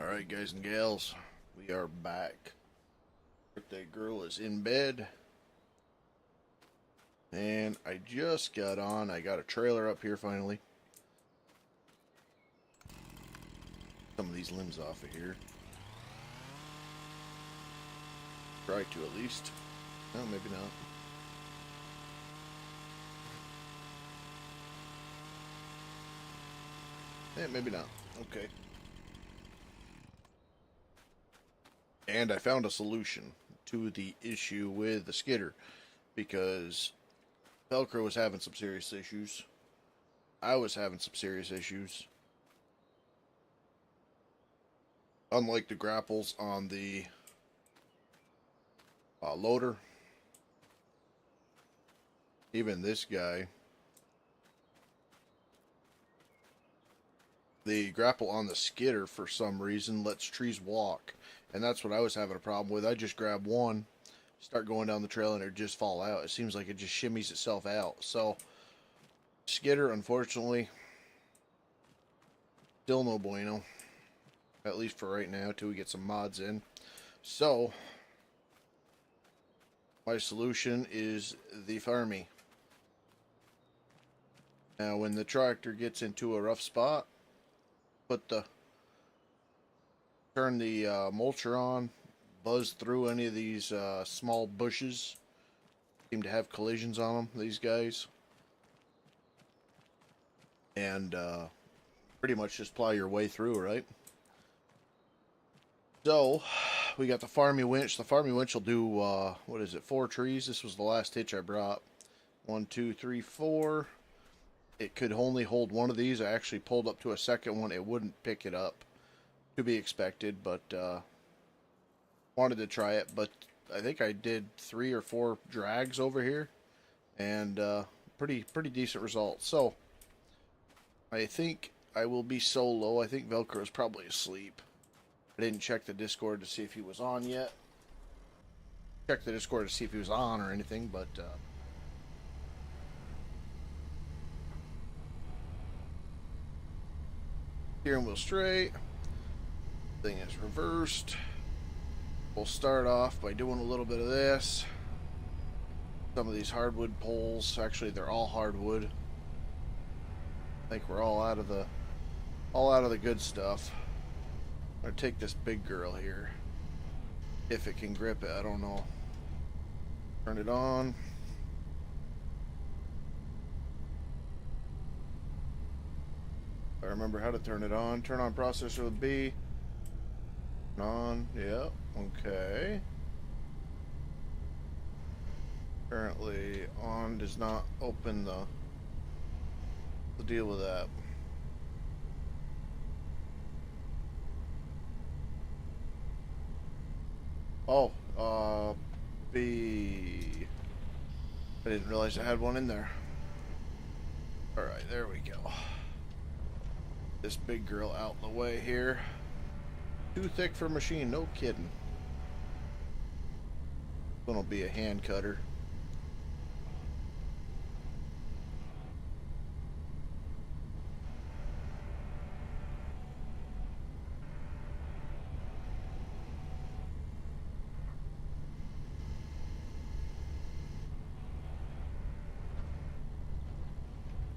Alright, guys and gals, we are back. Birthday girl is in bed. And I just got on. I got a trailer up here finally. Some of these limbs off of here. Try to at least. No, maybe not. Yeah, maybe not. Okay. And I found a solution to the issue with the skidder, because Velcro was having some serious issues. I was having some serious issues. Unlike the grapples on the loader, even this guy, the grapple on the skidder for some reason lets trees walk. And that's what I was having a problem with. I just grab one, start going down the trail, and it just fall out. It seems like it just shimmies itself out. So, skidder, unfortunately, still no bueno. At least for right now, till we get some mods in. So, my solution is the Farmy. Now, when the tractor gets into a rough spot, turn the mulcher on, buzz through any of these small bushes. Seem to have collisions on them, these guys. And pretty much just plow your way through, right? So, we got the Farmy winch. The Farmy winch will do, what is it, 4 trees? This was the last hitch I brought. 1, 2, 3, 4. It could only hold one of these. I actually pulled up to a second one. It wouldn't pick it up. To be expected, but wanted to try it. But I think I did 3 or 4 drags over here, and pretty decent results. So I think I will be solo. I think Velcro is probably asleep. I didn't check the Discord to see if he was on yet. Check the Discord to see if he was on or anything, but steering wheel straight. Thing is reversed. We'll start off by doing a little bit of this. Some of these hardwood poles, actually they're all hardwood. I think we're all out of the good stuff. I'm gonna take this big girl here. If it can grip it, I don't know. Turn it on. I remember how to turn it on. Turn on processor with B. On, yeah, okay. Currently on does not open the deal with that. Oh, B. I didn't realize I had one in there. Alright, there we go. This big girl out in the way here. Too thick for a machine, no kidding. Gonna be a hand cutter.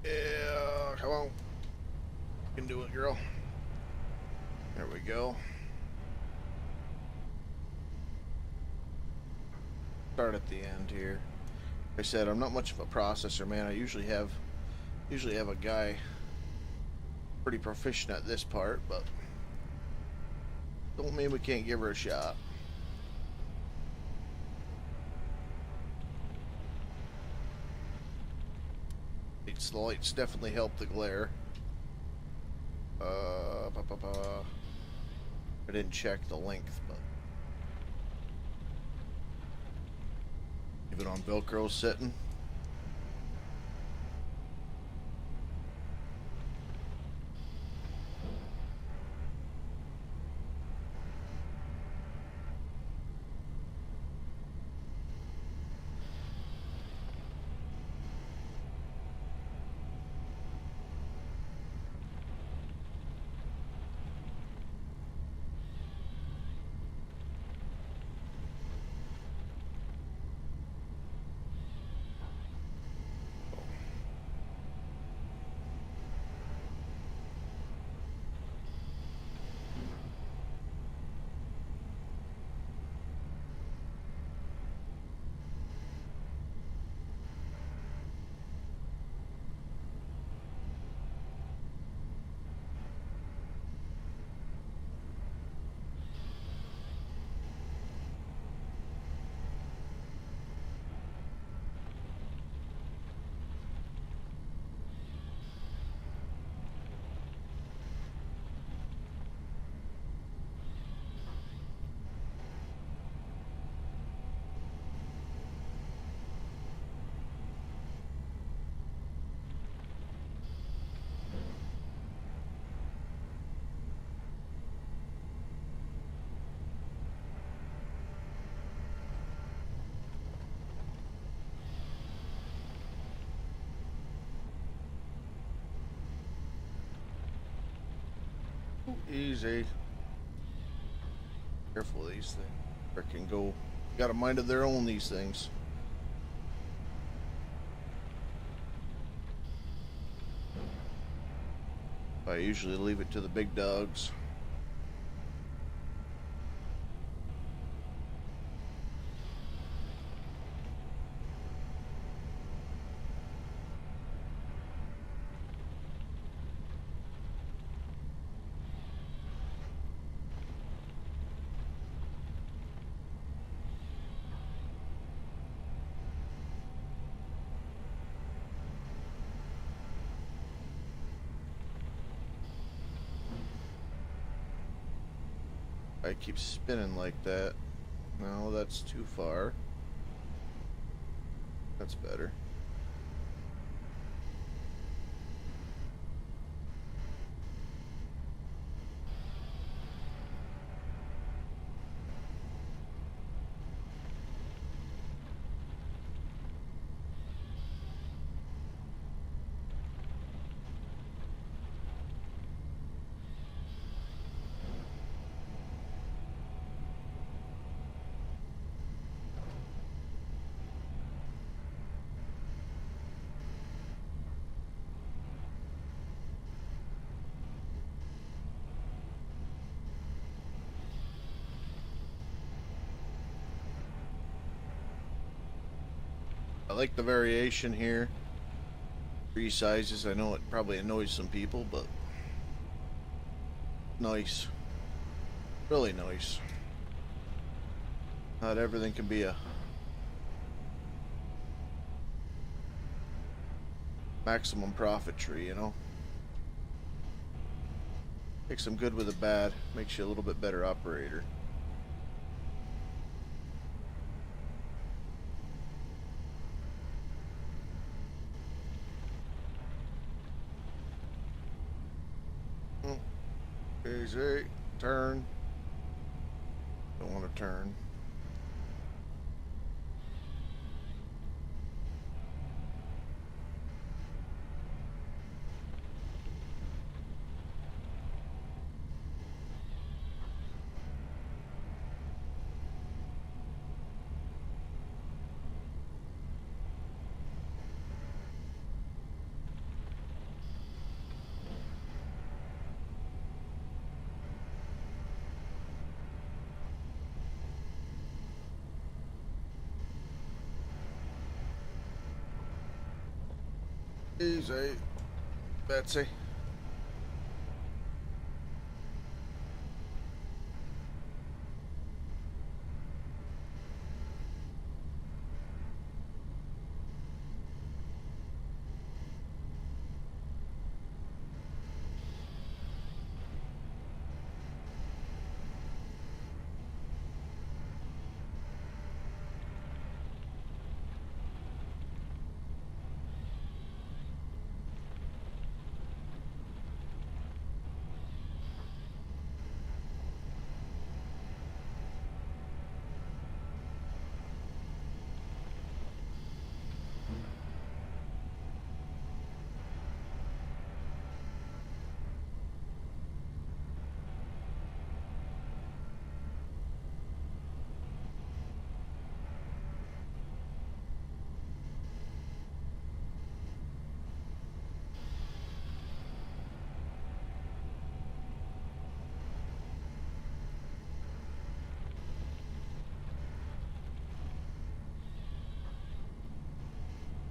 Yeah, come on. You can do it, girl. There we go. Start at the end here. Like I said, I'm not much of a processor, man. I usually have a guy pretty proficient at this part, but don't mean we can't give her a shot. The lights definitely help the glare. I didn't check the length, but leave it on Velcro setting. Easy. Careful of these things. Freaking go. Got a mind of their own, these things. I usually leave it to the big dogs. I keep spinning like that. No, that's too far. That's better. I like the variation here. Tree sizes. I know it probably annoys some people, but nice. Really nice. Not everything can be a maximum profit tree, you know. Takes some good with a bad. Makes you a little bit better operator. Easy. Turn. Don't want to turn. Easy, Betsy.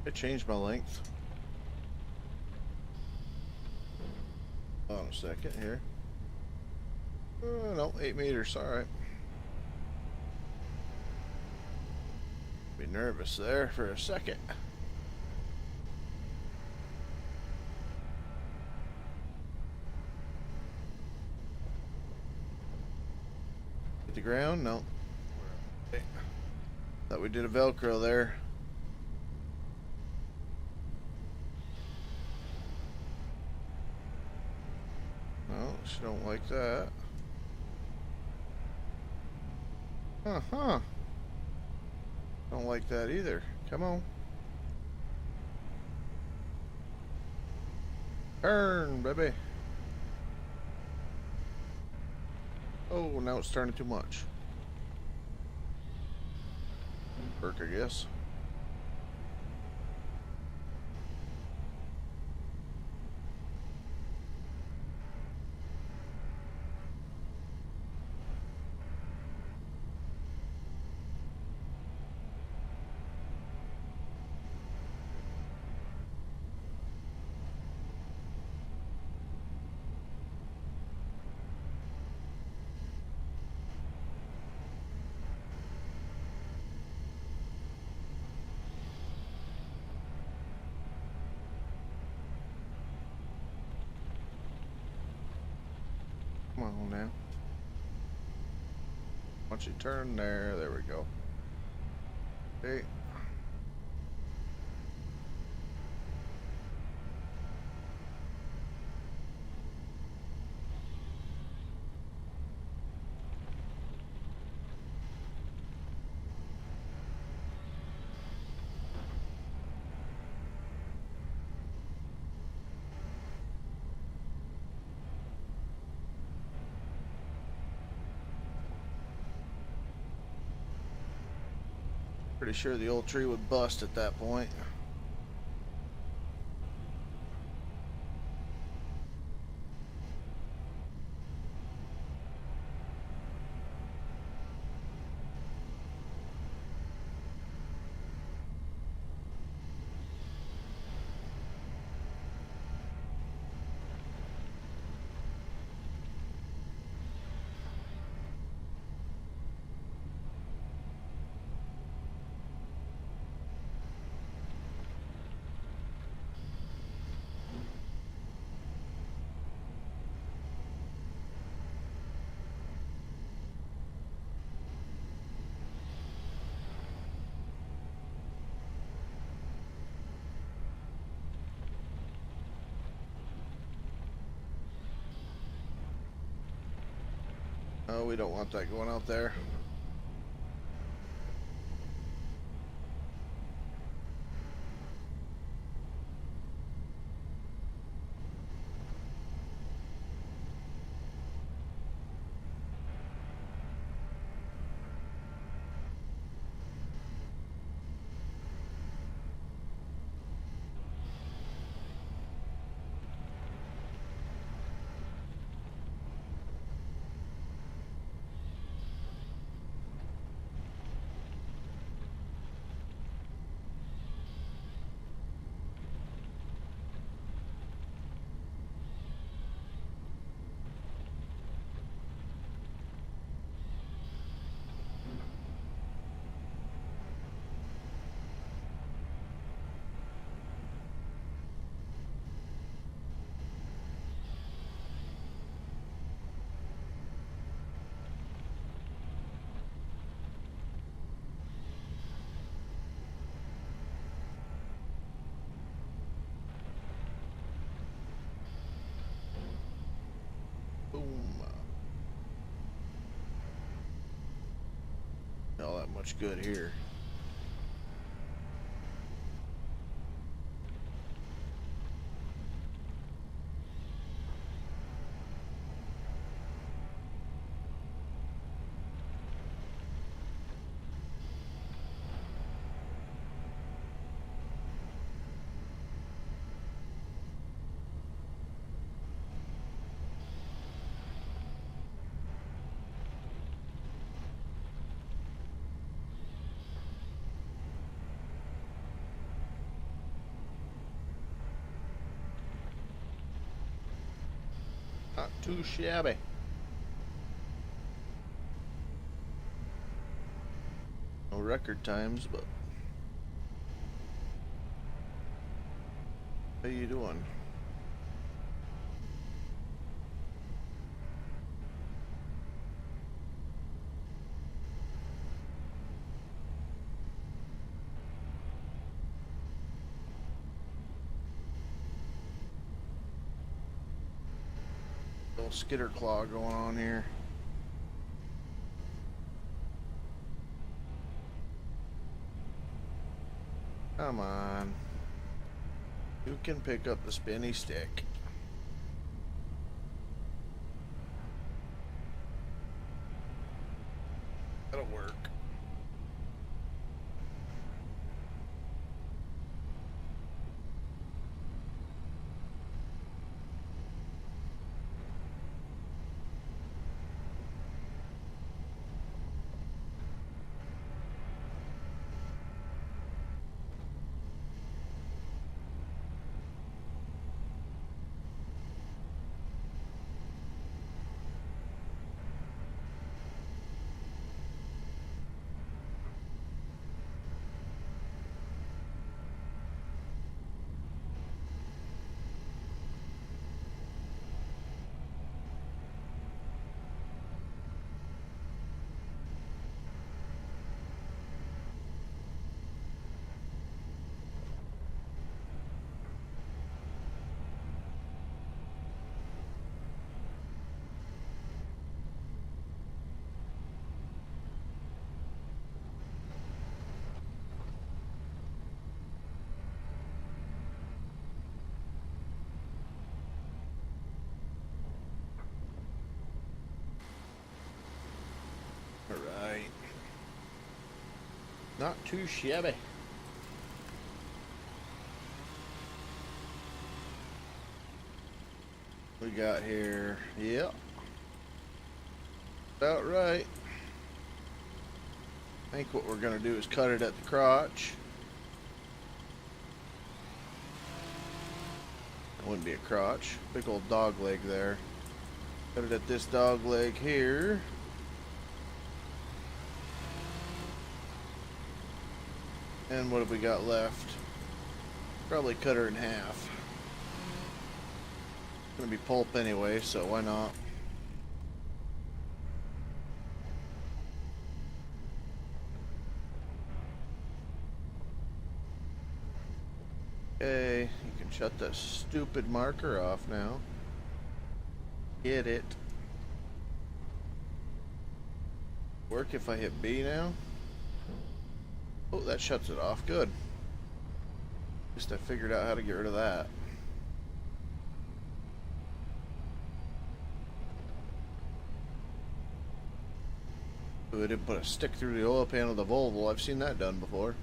I changed my length. Hold on a second here. No, 8 meters. All right. Be nervous there for a second. Hit the ground? No. Okay. Thought we did a Velcro there. She don't like that. Uh-huh. Don't like that either. Come on. Turn, baby. Oh, now it's turning too much. Work, I guess. Come on now. Once you turn there we go. Okay. Pretty sure the old tree would bust at that point. Oh, we don't want that going out there. Boom. Not that much good here. Not too shabby. No record times, but how you doing? Little Skidder claw going on here. Come on. You can pick up the spinny stick. That'll work. Alright. Not too shabby. We got here, yep. About right. I think what we're going to do is cut it at the crotch. It wouldn't be a crotch. Big old dog leg there. Cut it at this dog leg here. And what have we got left? Probably cut her in half. It's gonna be pulp anyway, so why not? Okay, you can shut that stupid marker off now. Get it. Work if I hit B now? Oh, that shuts it off. Good. At least I figured out how to get rid of that. Ooh, I didn't put a stick through the oil pan of the Volvo. I've seen that done before.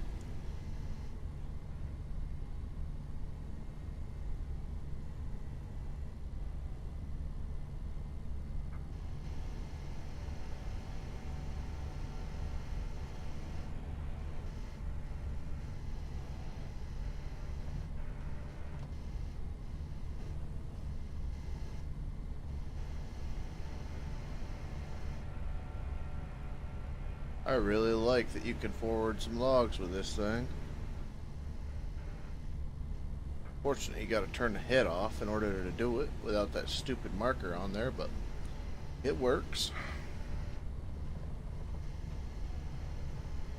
I really like that you can forward some logs with this thing. Fortunately, you got to turn the head off in order to do it without that stupid marker on there, but it works.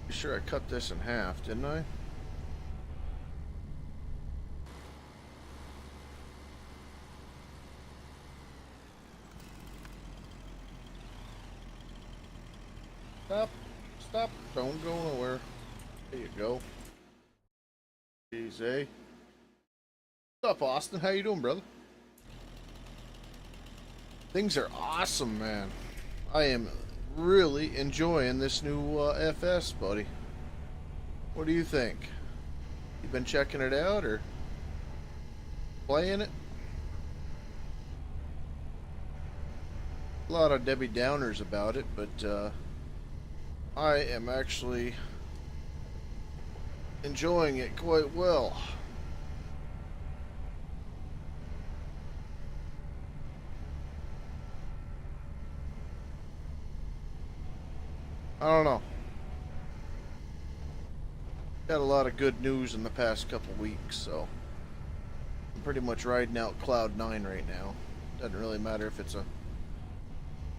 Be sure I cut this in half, didn't I? Stop. Stop. Don't go nowhere. There you go. Easy. What's up, Austin? How you doing, brother? Things are awesome, man. I am really enjoying this new FS, buddy. What do you think? You been checking it out or playing it? A lot of Debbie Downers about it, but I am actually enjoying it quite well. I don't know. Got a lot of good news in the past couple weeks, so I'm pretty much riding out Cloud 9 right now. Doesn't really matter if it's a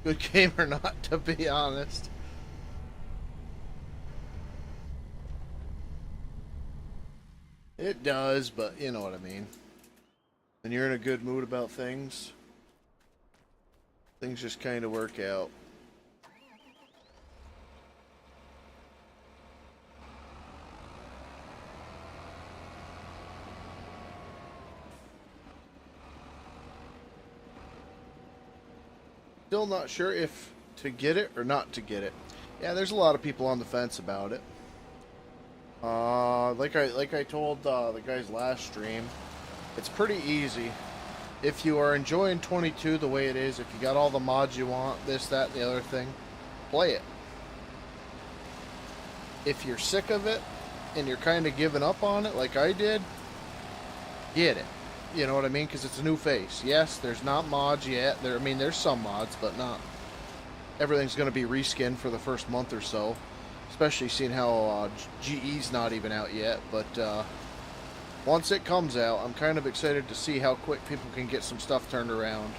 good game or not, to be honest. It does, but you know what I mean. When you're in a good mood about things, things just kind of work out. Still not sure if to get it or not to get it. Yeah, there's a lot of people on the fence about it. Like I told the guys last stream, it's pretty easy. If you are enjoying 22 the way it is, if you got all the mods you want, this, that, and the other thing, play it. If you're sick of it and you're kind of giving up on it, like I did, get it. You know what I mean? Because it's a new face. Yes, there's not mods yet. I mean, there's some mods, but not everything's going to be reskinned for the first month or so. Especially seeing how GE's not even out yet. But once it comes out, I'm kind of excited to see how quick people can get some stuff turned around.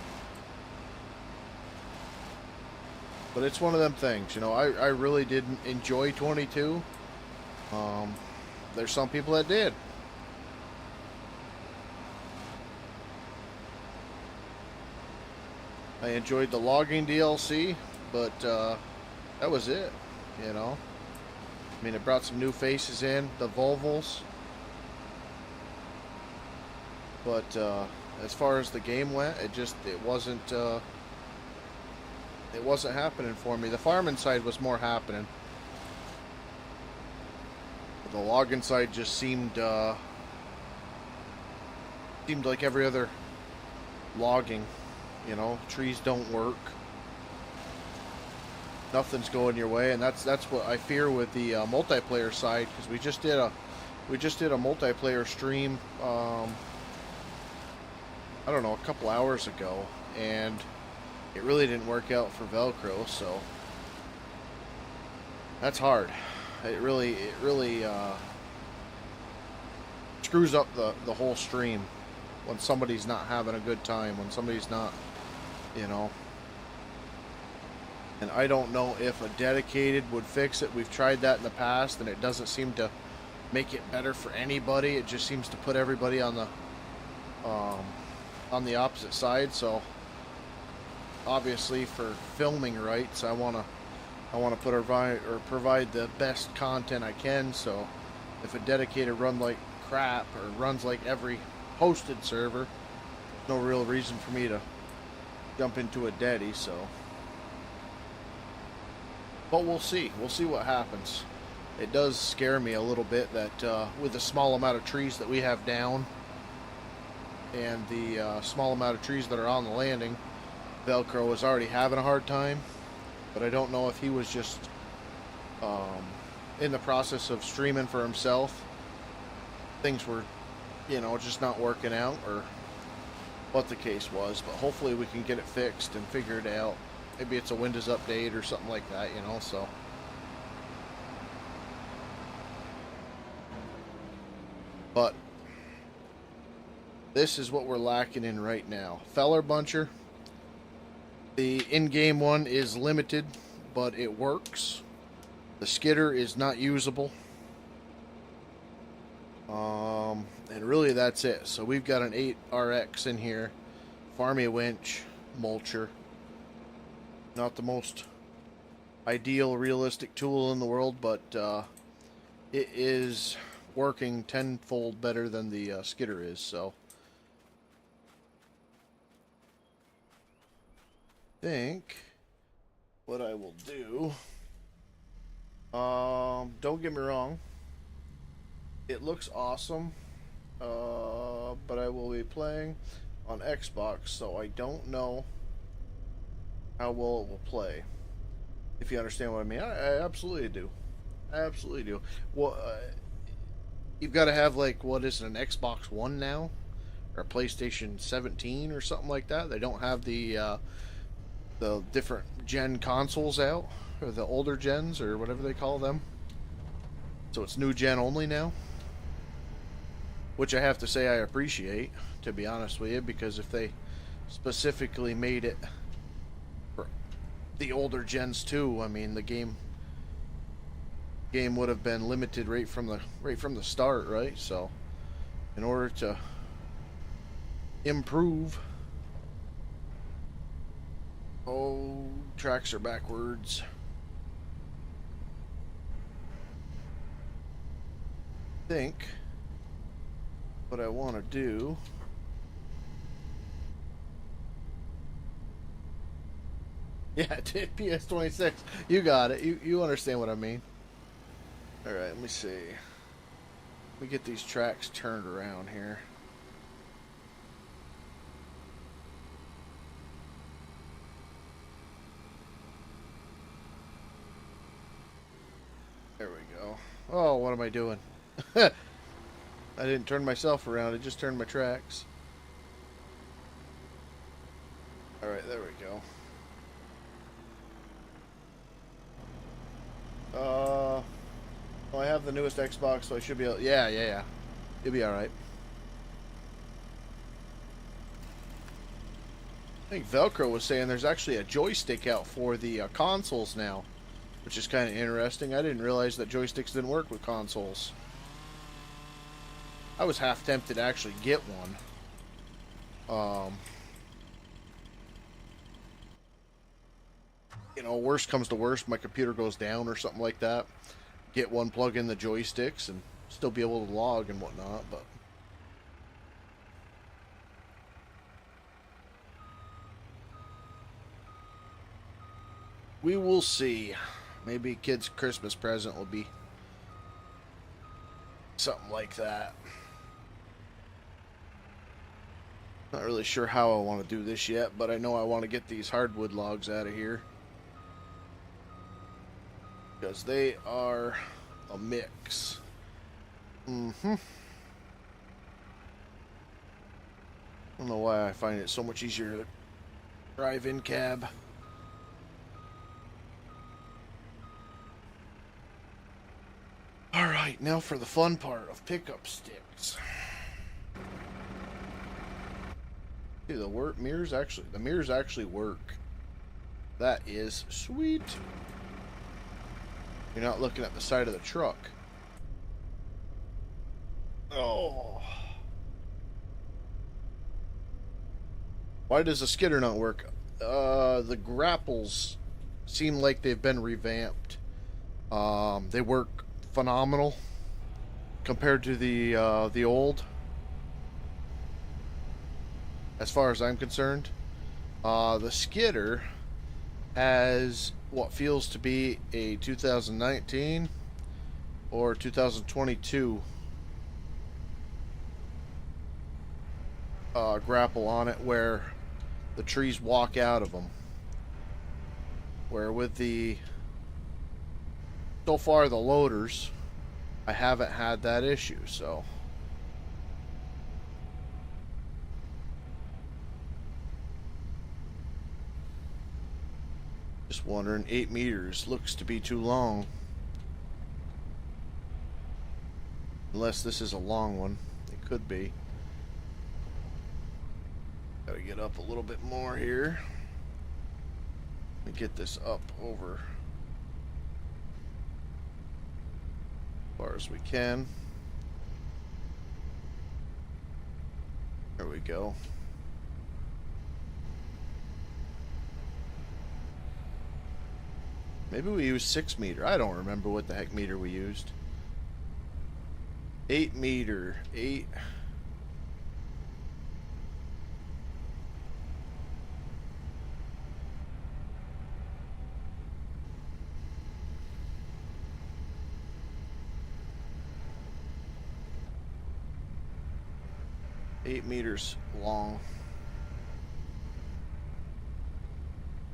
But it's one of them things, you know, I really didn't enjoy 22. There's some people that did. I enjoyed the logging DLC, but that was it, you know. I mean, it brought some new faces in, the Volvals. But as far as the game went, it wasn't happening for me. The farming side was more happening. The logging side just seemed like every other logging. You know, trees don't work. Nothing's going your way, and that's what I fear with the multiplayer side, because we just did a multiplayer stream. I don't know, a couple hours ago, and it really didn't work out for Velcro, so that's hard. It really screws up the whole stream when somebody's not having a good time, when somebody's not, you know. And I don't know if a dedicated would fix it. We've tried that in the past, and it doesn't seem to make it better for anybody. It just seems to put everybody on the opposite side. So obviously, for filming rights, I want to provide the best content I can. So if a dedicated run like crap or runs like every hosted server, no real reason for me to jump into a daddy. So, but we'll see what happens. It does scare me a little bit that with the small amount of trees that we have down and the small amount of trees that are on the landing, Velcro is already having a hard time. But I don't know if he was just in the process of streaming for himself. Things were, you know, just not working out, or what the case was. But hopefully we can get it fixed and figure it out. Maybe it's a Windows update or something like that, you know, so. But this is what we're lacking in right now. Feller Buncher. The in-game one is limited, but it works. The Skidder is not usable. And really that's it. So we've got an 8RX in here. Farmy Winch. Mulcher. Not the most ideal, realistic tool in the world, but it is working tenfold better than the Skidder is, so. I think what I will do, don't get me wrong, it looks awesome, but I will be playing on Xbox, so I don't know how well it will play, if you understand what I mean. I absolutely do. I absolutely do. Well, you've got to have, like, what is it, an Xbox One now? Or a PlayStation 17 or something like that? They don't have the different gen consoles out, or the older gens, or whatever they call them. So it's new gen only now, which I have to say I appreciate, to be honest with you, because if they specifically made it for the older gens too, I mean, the game would have been limited right from the start, right? So in order to improve. Oh, tracks are backwards. I think what I want to do . Yeah, PS26. You got it. You understand what I mean. All right, let me see. Let me get these tracks turned around here. There we go. Oh, what am I doing? I didn't turn myself around. I just turned my tracks. All right, there we go. Well, I have the newest Xbox, so I should be able... Yeah. You'll be alright. I think Velcro was saying there's actually a joystick out for the consoles now, which is kind of interesting. I didn't realize that joysticks didn't work with consoles. I was half tempted to actually get one. You know, worst comes to worst, my computer goes down or something like that. Get one, plug in the joysticks, and still be able to log and whatnot, but... we will see. Maybe a kid's Christmas present will be something like that. Not really sure how I want to do this yet, but I know I want to get these hardwood logs out of here, because they are a mix. I don't know why I find it so much easier to drive in cab. Alright, now for the fun part of pickup sticks. See, the mirrors actually work. That is sweet. You're not looking at the side of the truck. Oh. Why does the skidder not work? The grapples seem like they've been revamped. They work phenomenal compared to the old, as far as I'm concerned. The skidder has what feels to be a 2019 or 2022 grapple on it, where the trees walk out of them, where with the so far the loaders, I haven't had that issue. So just wondering, 8 meters looks to be too long, unless this is a long one. It could be. Gotta get up a little bit more here. Let me get this up over as far as we can. There we go. Maybe we used 6 meter. I don't remember what the heck meter we used. 8 meter. 8 meters long.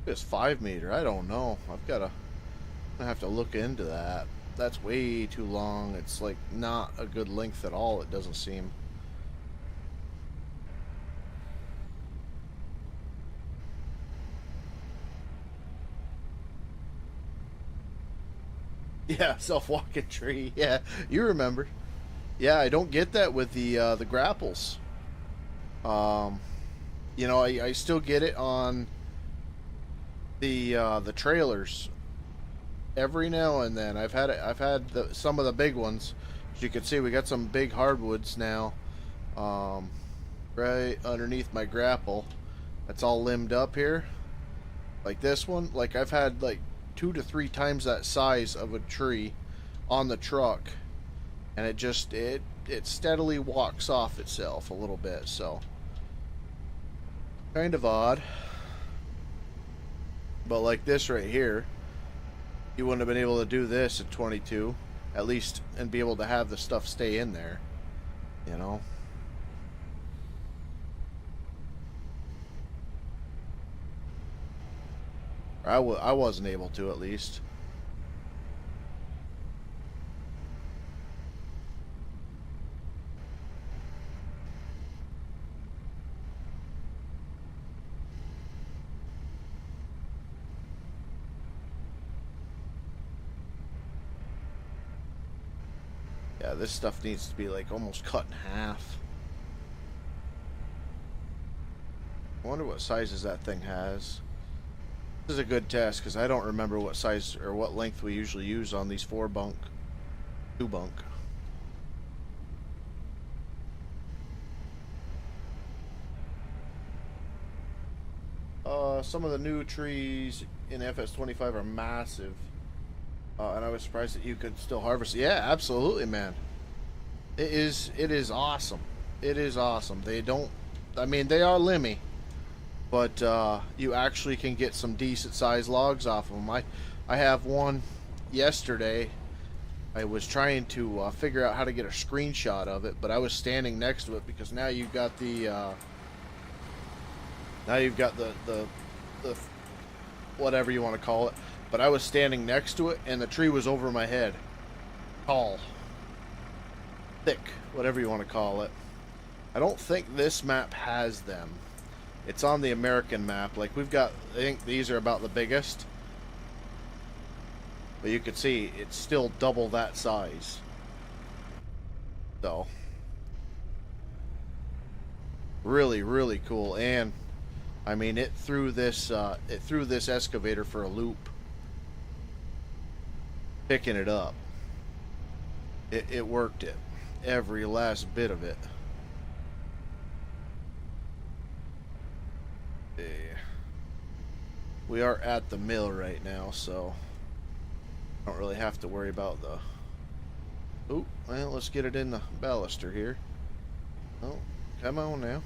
It's 5 meter. I don't know. I have to look into that. That's way too long. It's like not a good length at all, it doesn't seem. Yeah, self-walking tree. Yeah, you remember. Yeah, I don't get that with the grapples. You know, I still get it on the trailers every now and then. I've had some of the big ones. As you can see, we got some big hardwoods now, right underneath my grapple. That's all limbed up here, like this one. Like, I've had like 2 to 3 times that size of a tree on the truck, and it steadily walks off itself a little bit. So kind of odd. But like this right here, you wouldn't have been able to do this at 22, at least, and be able to have the stuff stay in there, you know. I wasn't able to, at least. Yeah, this stuff needs to be like almost cut in half. I wonder what sizes that thing has. This is a good test because I don't remember what size or what length we usually use on these 4-bunk, 2-bunk. Some of the new trees in FS25 are massive. And I was surprised that you could still harvest. Yeah, absolutely, man. It is awesome. It is awesome. They don't, I mean, they are limmy, but you actually can get some decent sized logs off of them. I have one yesterday. I was trying to figure out how to get a screenshot of it, but I was standing next to it because now you've got the whatever you want to call it. But I was standing next to it, and the tree was over my head. Tall. Thick. Whatever you want to call it. I don't think this map has them. It's on the American map. Like, we've got, I think these are about the biggest. But you can see, it's still double that size. So. Really, really cool. And, I mean, it threw this excavator for a loop. Picking it up. It worked it. Every last bit of it. We are at the mill right now, so I don't really have to worry about the... Oh, well, let's get it in the Ballister here. Oh, come on now.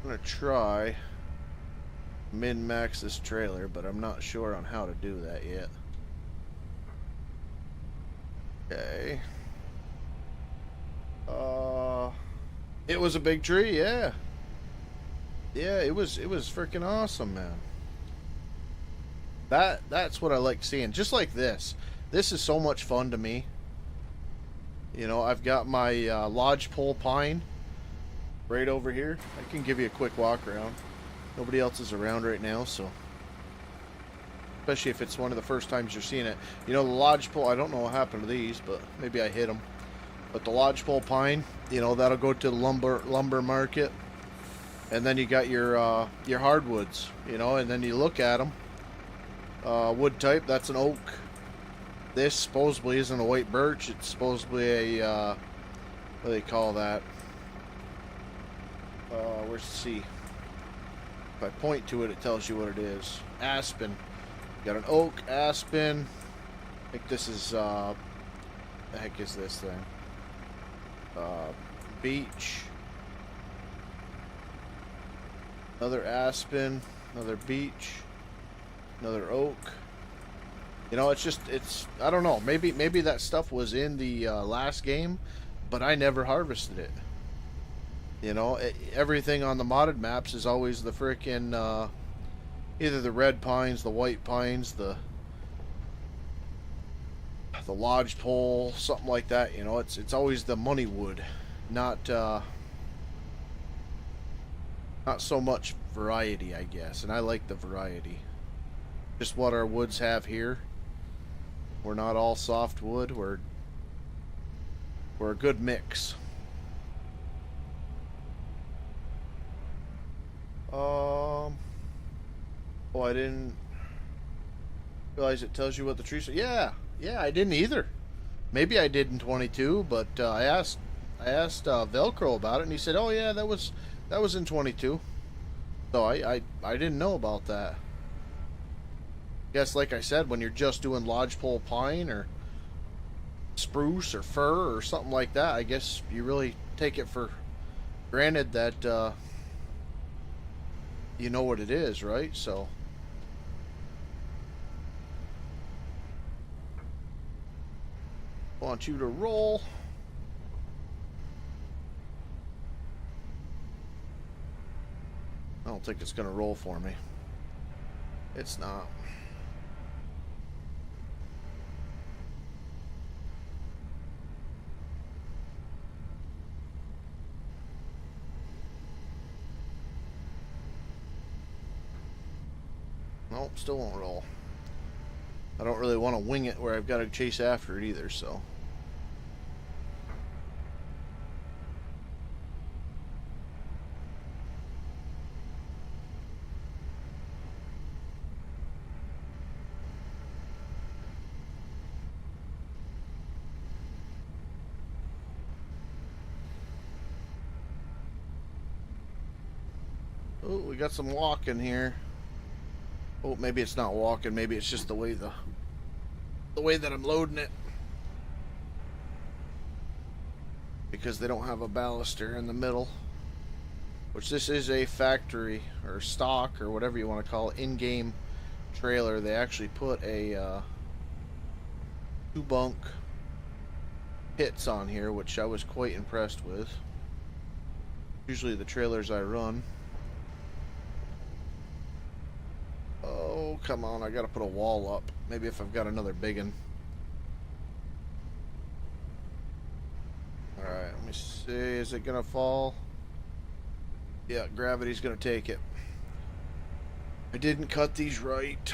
I'm going to try min-max this trailer, but I'm not sure on how to do that yet. Okay. It was a big tree, yeah. Yeah, it was freaking awesome, man. That's what I like seeing. Just like this. This is so much fun to me. You know, I've got my lodgepole pine right over here. I can give you a quick walk around. Nobody else is around right now, so especially if it's one of the first times you're seeing it. You know, the lodgepole, I don't know what happened to these, but maybe I hit them. But the lodgepole pine, you know, that'll go to the lumber market. And then you got your hardwoods, you know, and then you look at them. Wood type, that's an oak. This supposedly isn't a white birch. It's supposedly a, what do they call that? Where's the C? If I point to it, it tells you what it is. Aspen. You got an oak, aspen. I think this is, the heck is this thing? Beech. Another aspen. Another beech. Another oak. You know, it's just, I don't know. Maybe that stuff was in the last game, but I never harvested it. You know, everything on the modded maps is always the frickin' either the red pines, the white pines, the lodgepole, something like that. You know, it's always the money wood, not so much variety, I guess. And I like the variety. Just what our woods have here. We're not all softwood. We're a good mix. Oh, I didn't realize it tells you what the trees are. Yeah, I didn't either. Maybe I did in 22, but I asked Velcro about it, and he said, "Oh yeah, that was in 22." So I didn't know about that. Guess, like I said, when you're just doing lodgepole pine or spruce or fir or something like that, I guess you really take it for granted that you know what it is, right? So I want you to roll. I don't think it's going to roll for me. It's not. Nope, still won't roll. I don't really want to wing it where I've got to chase after it either, so. Oh, we got some walking here. Oh, maybe it's not walking. Maybe it's just the way that I'm loading it. Because they don't have a baluster in the middle. Which this is a factory or stock or whatever you want to call it, in-game trailer. They actually put a 2-bunk pits on here, which I was quite impressed with. Usually the trailers I run. Oh, come on, I gotta put a wall up. Maybe if I've got another big one. Alright, let me see. Is it gonna fall? Yeah, gravity's gonna take it. I didn't cut these right.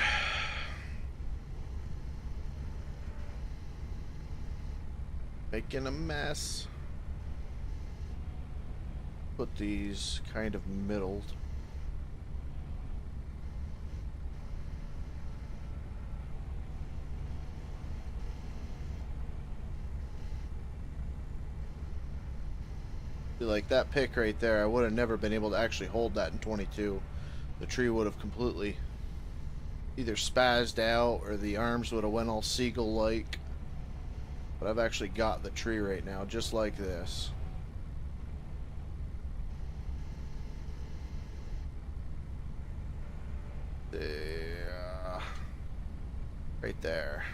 Making a mess. Put these kind of middled. Like that pick right there, I would have never been able to actually hold that in 22. The tree would have completely either spazzed out or the arms would have went all seagull-like. But I've actually got the tree right now, just like this. Yeah. Right there.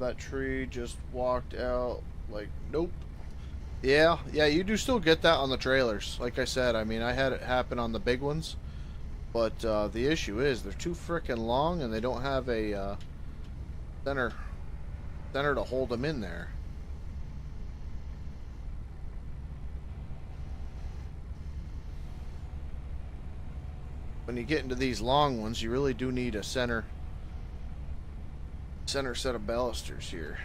That tree just walked out like, nope. Yeah, you do still get that on the trailers. Like I said, I mean, I had it happen on the big ones. But the issue is they're too frickin' long and they don't have a center to hold them in there. When you get into these long ones, you really do need a center set of balusters here.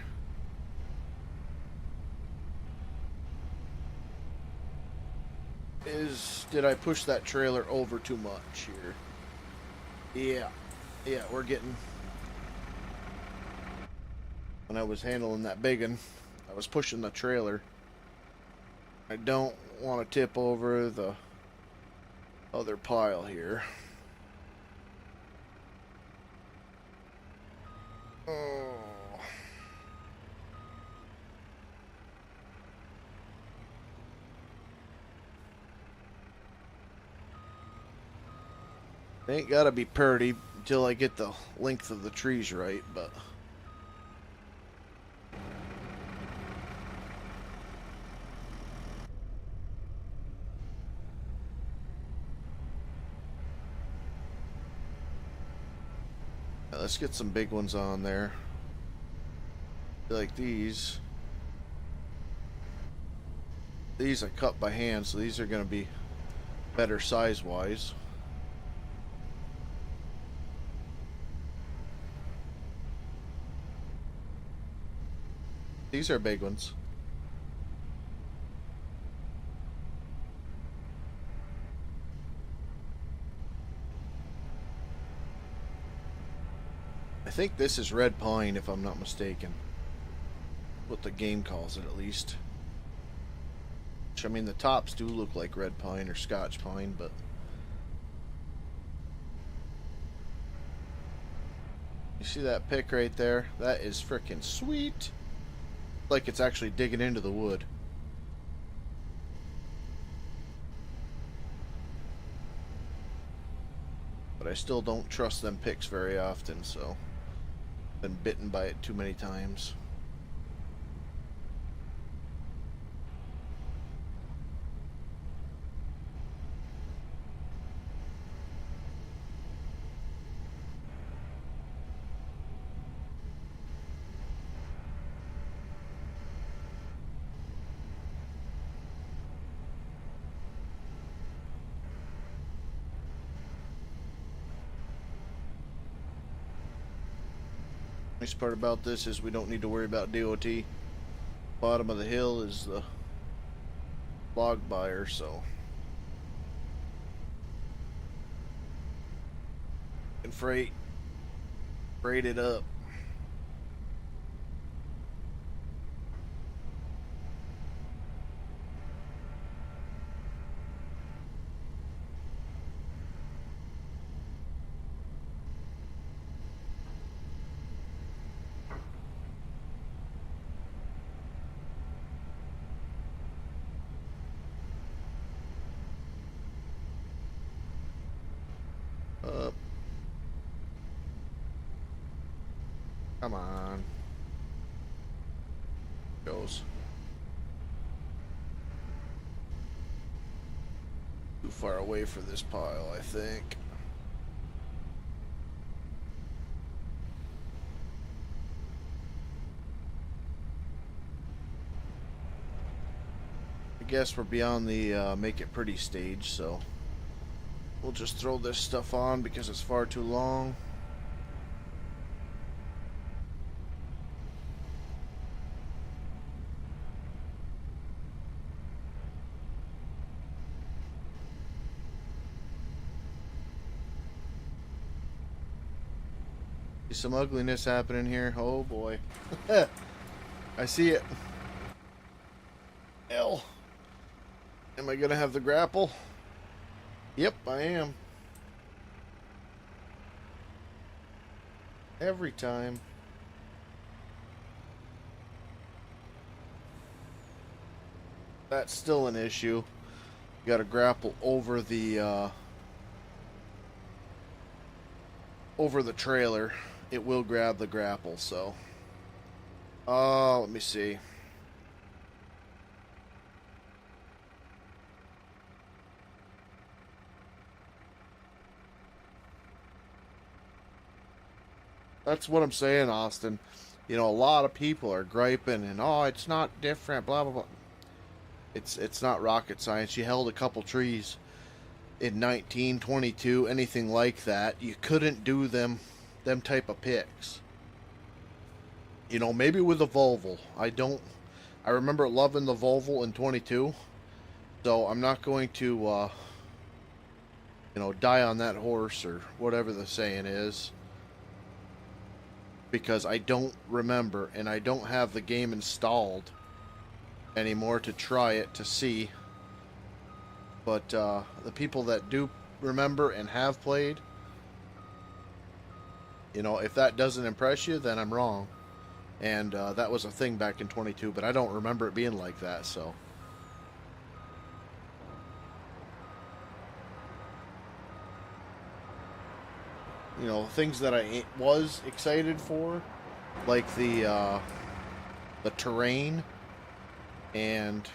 Did I push that trailer over too much here? Yeah, we're getting. When I was handling that big one, I was pushing the trailer. I don't want to tip over the other pile here. Oh. It ain't gotta be pretty until I get the length of the trees right, but let's get some big ones on there. Like these. These I cut by hand, so these are going to be better size-wise. These are big ones. I think this is red pine, if I'm not mistaken. What the game calls it, at least. Which, I mean, the tops do look like red pine or Scotch pine, but you see that pick right there? That is freaking sweet. Like it's actually digging into the wood. I still don't trust them picks very often, so been bitten by it too many times. Nice part about this is we don't need to worry about DOT. Bottom of the hill is the log buyer, so and freight it up. Come on. Goes. Too far away for this pile, I think. I guess we're beyond the make it pretty stage, so we'll just throw this stuff on because it's far too long. Some ugliness happening here. Oh boy. I see it. L. Am I gonna have the grapple? Yep, I am. Every time. That's still an issue. You gotta grapple over the trailer. It will grab the grapple, so. Let me see. That's what I'm saying, Austin. You know, a lot of people are griping and, oh, it's not different, blah, blah, blah. It's not rocket science. You held a couple trees in 1922, anything like that. You couldn't do them type of picks. You know, maybe with a Volvo. I remember loving the Volvo in 22. So I'm not going to, you know, die on that horse or whatever the saying is. Because I don't remember and I don't have the game installed anymore to try it to see. But the people that do remember and have played, you know, if that doesn't impress you, then I'm wrong. And that was a thing back in 22, but I don't remember it being like that, so. You know, things that I was excited for, like the terrain and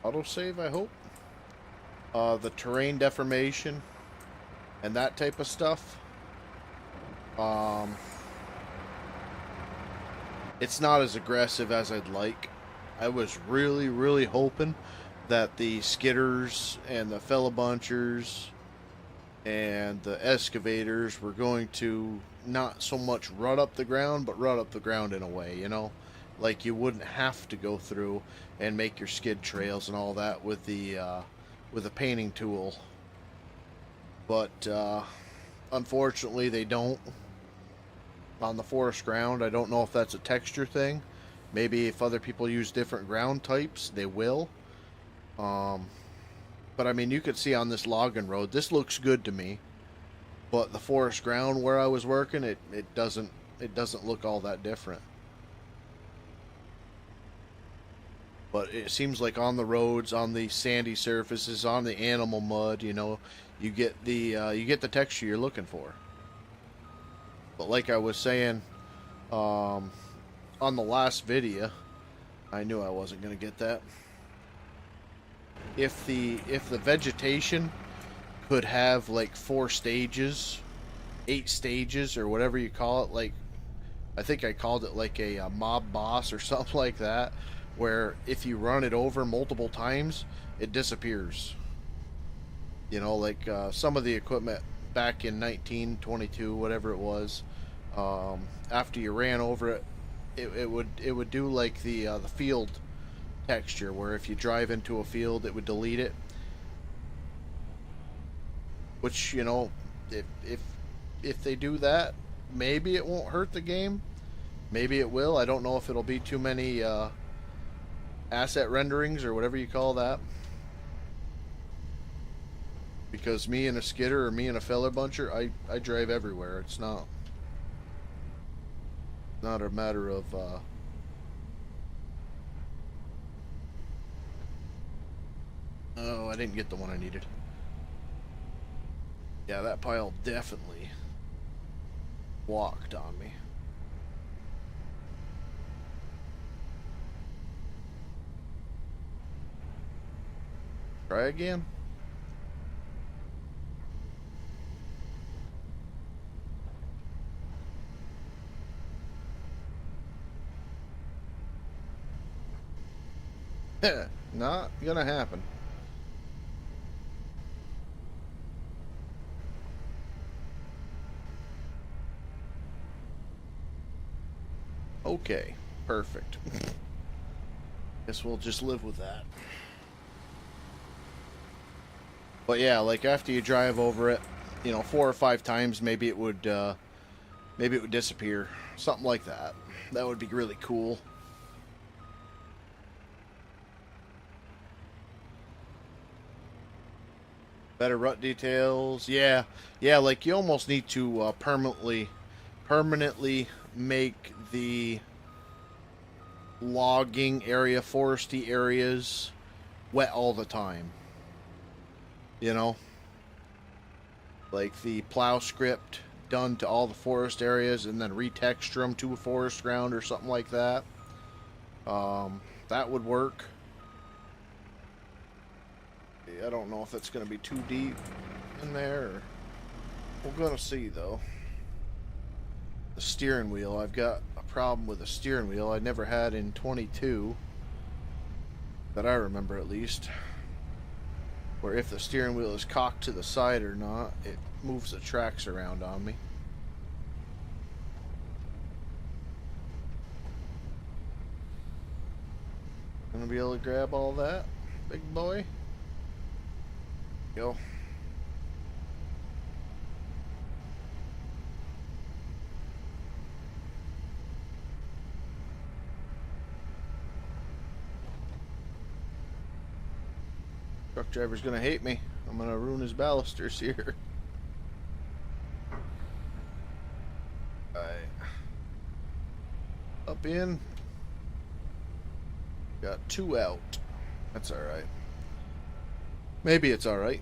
autosave, I hope. The terrain deformation and that type of stuff. It's not as aggressive as I'd like. I was really, really hoping that the skidders and the felabunchers and the excavators were going to not so much rut up the ground, but rut up the ground in a way, you know? Like you wouldn't have to go through and make your skid trails and all that with the painting tool. But unfortunately they don't on the forest ground. I don't know if that's a texture thing. Maybe if other people use different ground types, they will. But I mean, you could see on this logging road, this looks good to me. But the forest ground where I was working, it doesn't look all that different. But it seems like on the roads, on the sandy surfaces, on the animal mud, you know, you get the texture you're looking for. But like I was saying, on the last video, I knew I wasn't gonna get that. If the vegetation could have like 4 stages, 8 stages, or whatever you call it, like I think I called it like a mob boss or something like that, where if you run it over multiple times, it disappears. You know, like some of the equipment back in 1922, whatever it was, after you ran over it, it would do like the field texture, where if you drive into a field, it would delete it. Which, you know, if they do that, maybe it won't hurt the game. Maybe it will. I don't know if it'll be too many asset renderings or whatever you call that. Because me and a skidder or me and a feller buncher, I drive everywhere. It's not a matter of oh, I didn't get the one I needed. Yeah, that pile definitely walked on me. Try again. Not gonna happen. Okay, perfect. Guess we'll just live with that. But yeah, like after you drive over it, you know, 4 or 5 times, maybe it would disappear, something like that. That would be really cool. Better rut details, yeah, like you almost need to permanently make the logging area, foresty areas wet all the time. You know, like the plow script done to all the forest areas and then retexture them to a forest ground or something like that. That would work. I don't know if that's going to be too deep in there. Or... we're going to see, though. The steering wheel. I've got a problem with the steering wheel I never had in 22. That I remember, at least. Where if the steering wheel is cocked to the side or not, it moves the tracks around on me. Gonna be able to grab all that, big boy? Go. Truck driver's gonna hate me. I'm gonna ruin his balusters here. Alright. Up in. Got 2 out. That's alright. Maybe it's alright.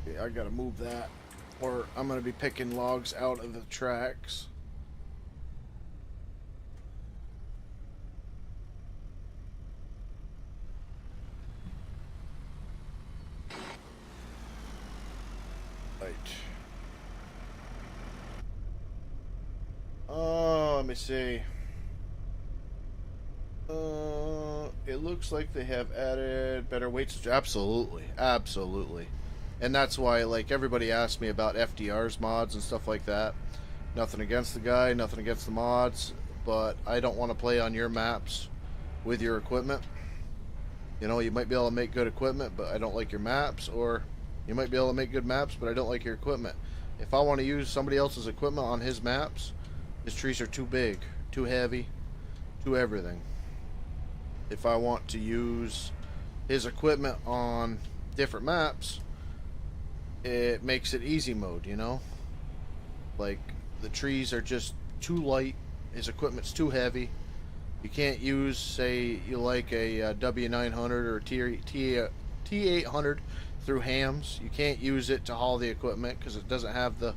Okay, I gotta move that, or I'm gonna be picking logs out of the tracks. Right. Oh, let me see. It looks like they have added better weights. Absolutely, absolutely. And that's why, like, everybody asked me about FDR's mods and stuff like that. Nothing against the guy, nothing against the mods, but I don't want to play on your maps with your equipment. You know, you might be able to make good equipment, but I don't like your maps, or you might be able to make good maps, but I don't like your equipment. If I want to use somebody else's equipment on his maps, his trees are too big, too heavy, too everything. If I want to use his equipment on different maps, it makes it easy mode, you know? Like, the trees are just too light his equipment's too heavy. You can't use, say, you like a W900 or T800 through hams. You can't use it to haul the equipment because it doesn't have the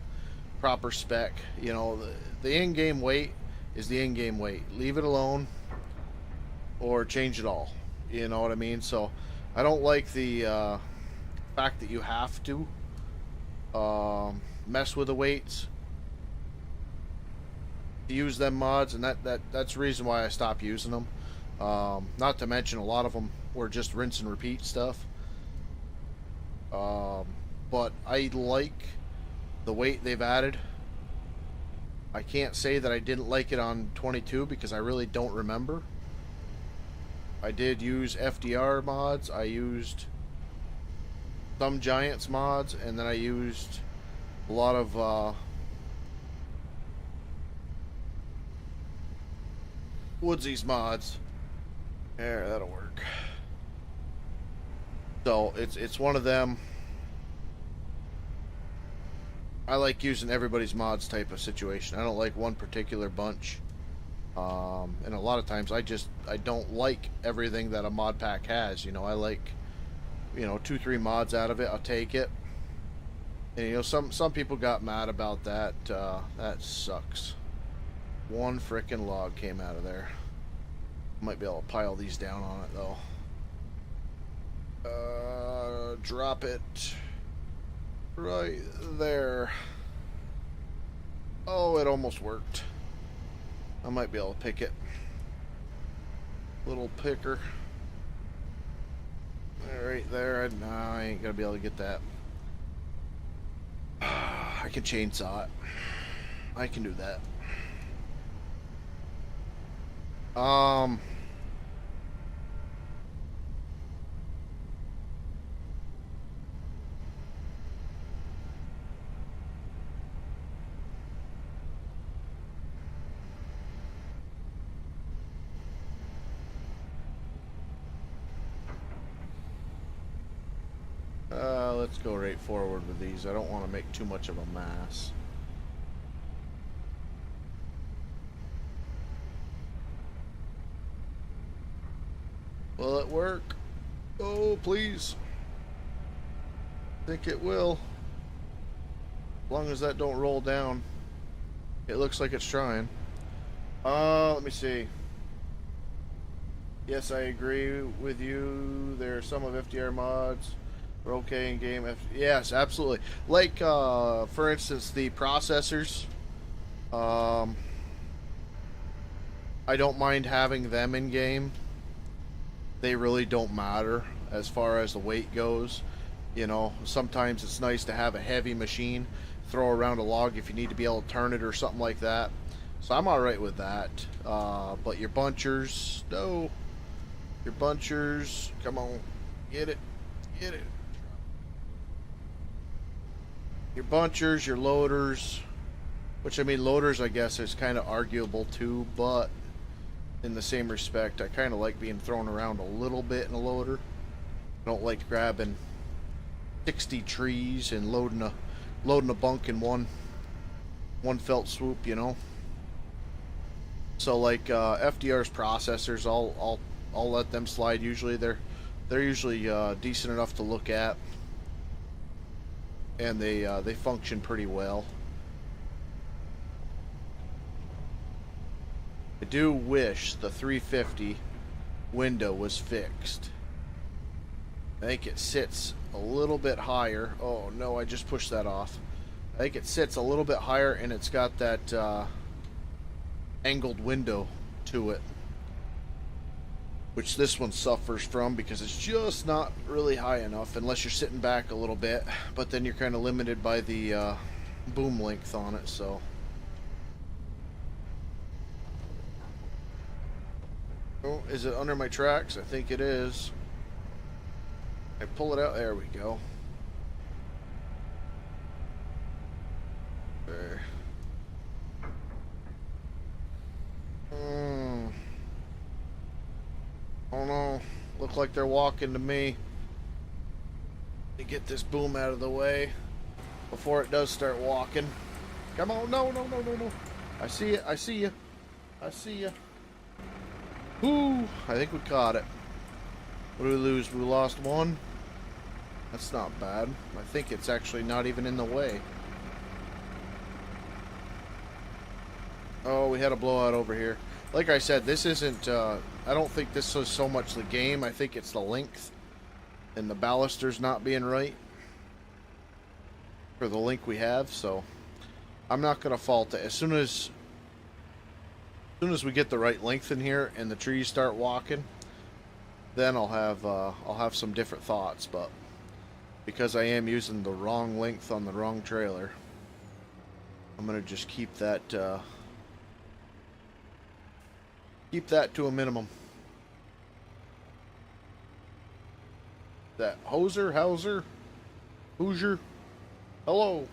proper spec. You know, the in-game weight is the in-game weight. Leave it alone or change it all. You know what I mean? So I don't like the fact that you have to mess with the weights to use them mods, and that's the reason why I stopped using them. Not to mention a lot of them were just rinse and repeat stuff. But I like the weight they've added. I can't say that I didn't like it on 22 because I really don't remember. I did use FDR mods. I used some Giants mods, and then I used a lot of Woodsy's mods. There, that'll work. So it's one of them. I like using everybody's mods type of situation. I don't like one particular bunch. And a lot of times I don't like everything that a mod pack has. You know, I like, you know, 2-3 mods out of it. I'll take it. And you know, some people got mad about that. That sucks. One frickin' log came out of there. Might be able to pile these down on it though. Drop it right there. Oh, it almost worked. I might be able to pick it. Little picker. Right there. No, I ain't gonna be able to get that. I can chainsaw it. I can do that. Let's go right forward with these. I don't want to make too much of a mass. Will it work? Oh, please. I think it will. As long as that don't roll down. It looks like it's trying. Let me see. Yes, I agree with you. There are some of FDR mods are okay in game. Yes, absolutely. Like, for instance, the processors. I don't mind having them in game. They really don't matter as far as the weight goes. You know, sometimes it's nice to have a heavy machine throw around a log if you need to be able to turn it or something like that. So I'm alright with that. But your bunchers, no. Your bunchers, come on, get it, get it. Your bunchers, your loaders, which I mean loaders I guess is kind of arguable too, but in the same respect, I kind of like being thrown around a little bit in a loader. I don't like grabbing 60 trees and loading a bunk in one felt swoop, you know. So like FDR's processors, I'll let them slide. Usually they're usually decent enough to look at, and they function pretty well. I do wish the 350 window was fixed. I think it sits a little bit higher. Oh no, I just pushed that off. I think it sits a little bit higher, and it's got that angled window to it, which this one suffers from because it's just not really high enough unless you're sitting back a little bit, but then you're kind of limited by the boom length on it. So oh, is it under my tracks? I think it is. I pull it out. There we go. There. Oh no. Look like they're walking to me. To get this boom out of the way before it does start walking. Come on. No, no, no, no, no. I see it. I see you. I see ya. Ooh, I think we caught it. What did we lose? We lost one. That's not bad. I think it's actually not even in the way. Oh, we had a blowout over here. Like I said, this isn't, I don't think this is so much the game. I think it's the length and the Ballister's not being right for the link we have, so I'm not going to fault it. As soon as we get the right length in here and the trees start walking, then I'll have some different thoughts, but because I am using the wrong length on the wrong trailer, I'm going to just keep that to a minimum. That Hauser, Hoosier, hello.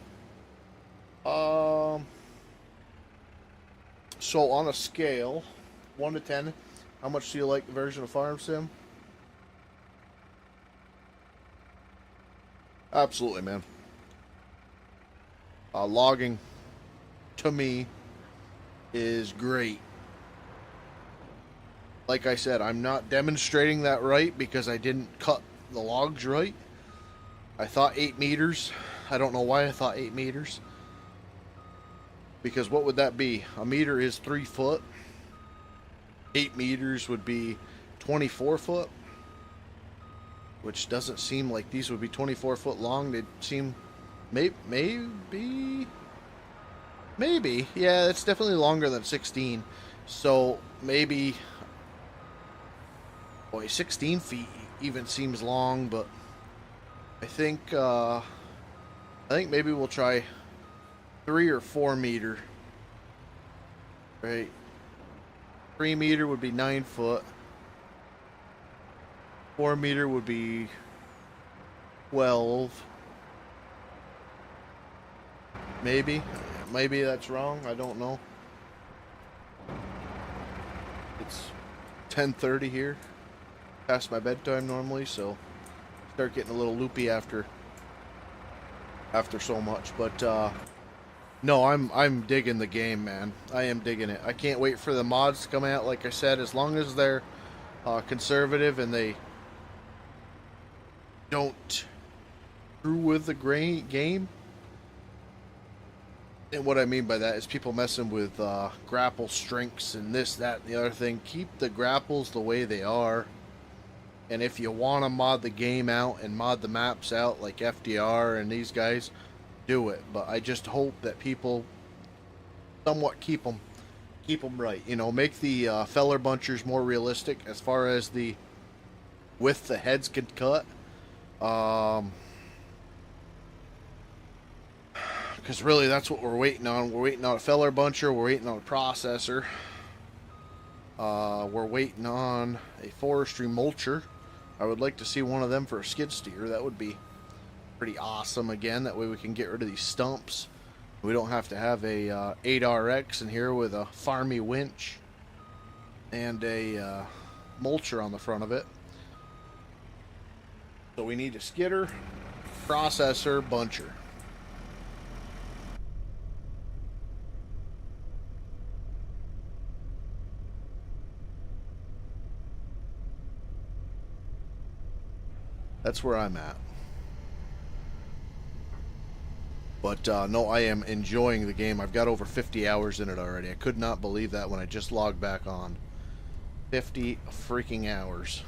So on a scale, 1 to 10, how much do you like the version of Farm Sim? Absolutely, man. Logging, to me, is great. Like I said, I'm not demonstrating that right because I didn't cut the logs right. I thought 8 meters. I don't know why I thought 8 meters. Because what would that be? A meter is 3 foot. 8 meters would be 24 foot. Which doesn't seem like these would be 24 foot long. They'd seem... Maybe... Yeah, it's definitely longer than 16. So, maybe... Boy, 16 feet even seems long, but... I think maybe we'll try 3 or 4 meter. Right. 3 meter would be 9 foot. 4 meter would be 12. Maybe that's wrong. I don't know. It's 10:30 here. Past my bedtime normally, so start getting a little loopy after so much. But no, I'm digging the game, man. I am digging it. I can't wait for the mods to come out. Like I said, as long as they're conservative and they don't screw with the game. And what I mean by that is people messing with grapple strengths and this, that, and the other thing. Keep the grapples the way they are. And if you want to mod the game out and mod the maps out like FDR and these guys, do it. But I just hope that people somewhat keep them right. You know, make the feller bunchers more realistic as far as the width the heads can cut. Because really that's what we're waiting on. We're waiting on a feller buncher. We're waiting on a processor. We're waiting on a forestry mulcher. I would like to see one of them for a skid steer. That would be pretty awesome again. That way we can get rid of these stumps. We don't have to have a 8RX in here with a Farmy winch and a mulcher on the front of it. So we need a skidder, processor, buncher. That's where I'm at. But no, I am enjoying the game. I've got over 50 hours in it already. I could not believe that when I just logged back on. 50 freaking hours.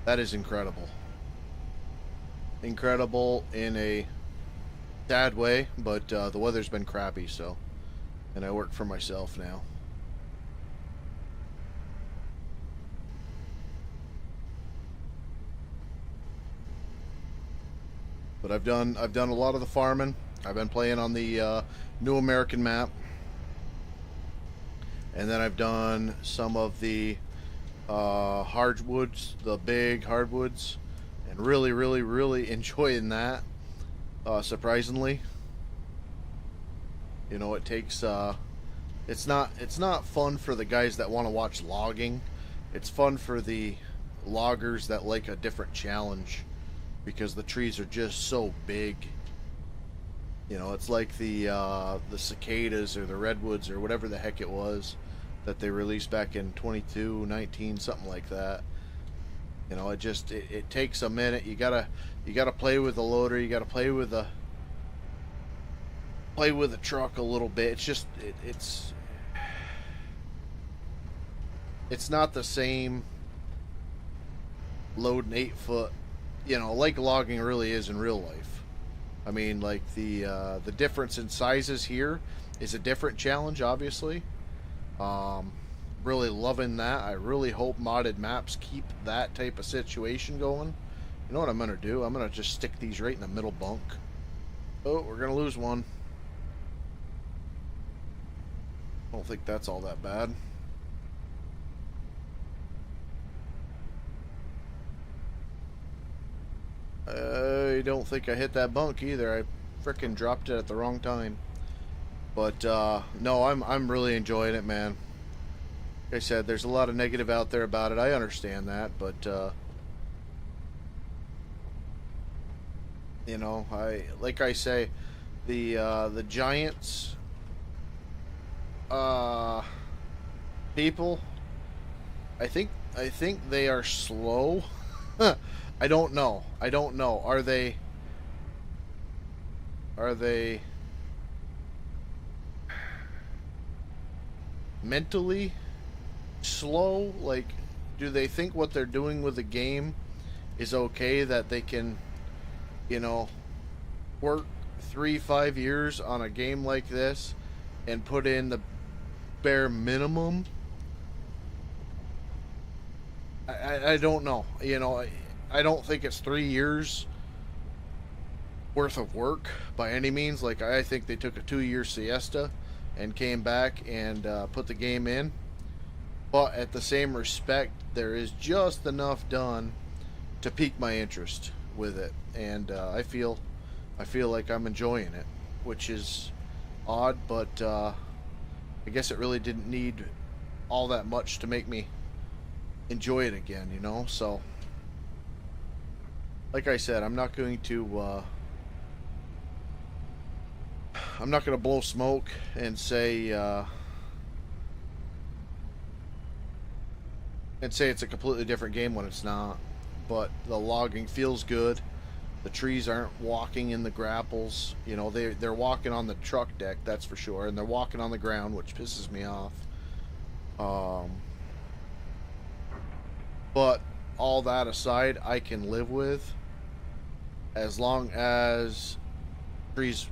That is incredible. Incredible in a sad way, but the weather's been crappy, so. And I work for myself now. But I've done a lot of the farming. I've been playing on the New American map, and then I've done some of the hardwoods, the big hardwoods, and really enjoying that. Surprisingly, you know, it takes it's not fun for the guys that want to watch logging. It's fun for the loggers that like a different challenge. Because the trees are just so big. You know, it's like the cicadas or the redwoods or whatever the heck it was that they released back in 22, 19, something like that. You know, it takes a minute. You gotta play with the loader. You gotta play with the truck a little bit. It's not the same loading 8 foot. You know, like logging really is in real life. I mean, like the difference in sizes here is a different challenge, obviously. Um, really loving that. I really hope modded maps keep that type of situation going. You know what I'm gonna do? I'm gonna just stick these right in the middle bunk. Oh, we're gonna lose one. I don't think that's all that bad. I don't think I hit that bunk either. I frickin' dropped it at the wrong time. But no, I'm really enjoying it, man. Like I said, there's a lot of negative out there about it. I understand that, but you know, like I say, the Giants people, I think they are slow. I don't know. I don't know. Are they mentally slow? Like, do they think what they're doing with the game is okay, that they can, you know, work 3-5 years on a game like this and put in the bare minimum? I don't know. You know, I don't think it's 3 years worth of work by any means. Like, I think they took a 2-year siesta and came back and put the game in. But at the same respect, there is just enough done to pique my interest with it, and I feel like I'm enjoying it, which is odd, but I guess it really didn't need all that much to make me enjoy it again, you know. So, like I said, I'm not going to blow smoke and say it's a completely different game when it's not. But the logging feels good. The trees aren't walking in the grapples. You know, they're walking on the truck deck, that's for sure, and they're walking on the ground, which pisses me off. But all that aside, I can live with, as long as trees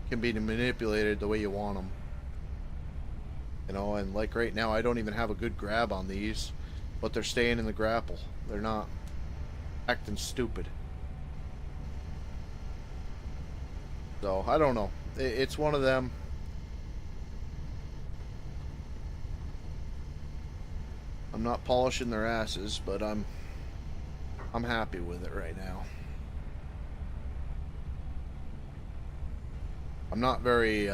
can be manipulated the way you want them. You know, and like right now, I don't even have a good grab on these, but they're staying in the grapple. They're not acting stupid. So, I don't know. It's one of them. I'm not polishing their asses, but I'm happy with it right now. I'm not very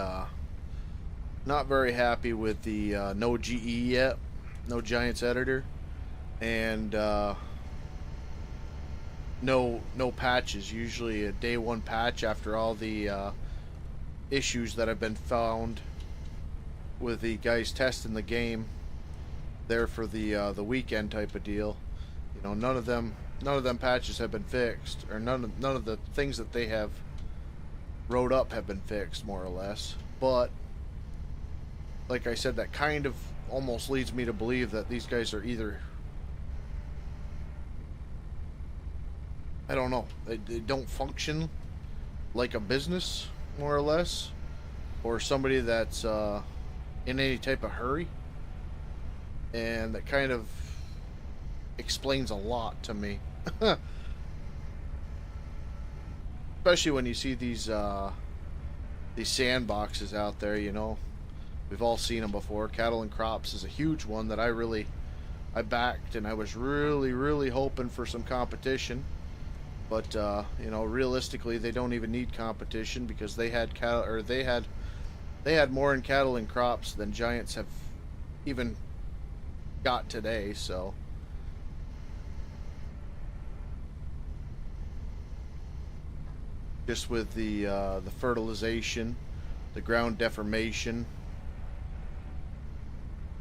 happy with the no GE yet, no Giants editor, and no patches. Usually a day one patch after all the issues that have been found with the guys testing the game there for the weekend type of deal. You know, none of them patches have been fixed, or none of the things that they have wrote up have been fixed, more or less. But like I said, that kind of almost leads me to believe that these guys are either, I don't know, they don't function like a business, more or less, or somebody that's in any type of hurry. And that kind of explains a lot to me. Especially when you see these sandboxes out there, you know. We've all seen them before. Cattle and Crops is a huge one that I backed, and I was really hoping for some competition. But you know, realistically, they don't even need competition, because they had more in Cattle and Crops than Giants have even got today. So just with the fertilization, the ground deformation,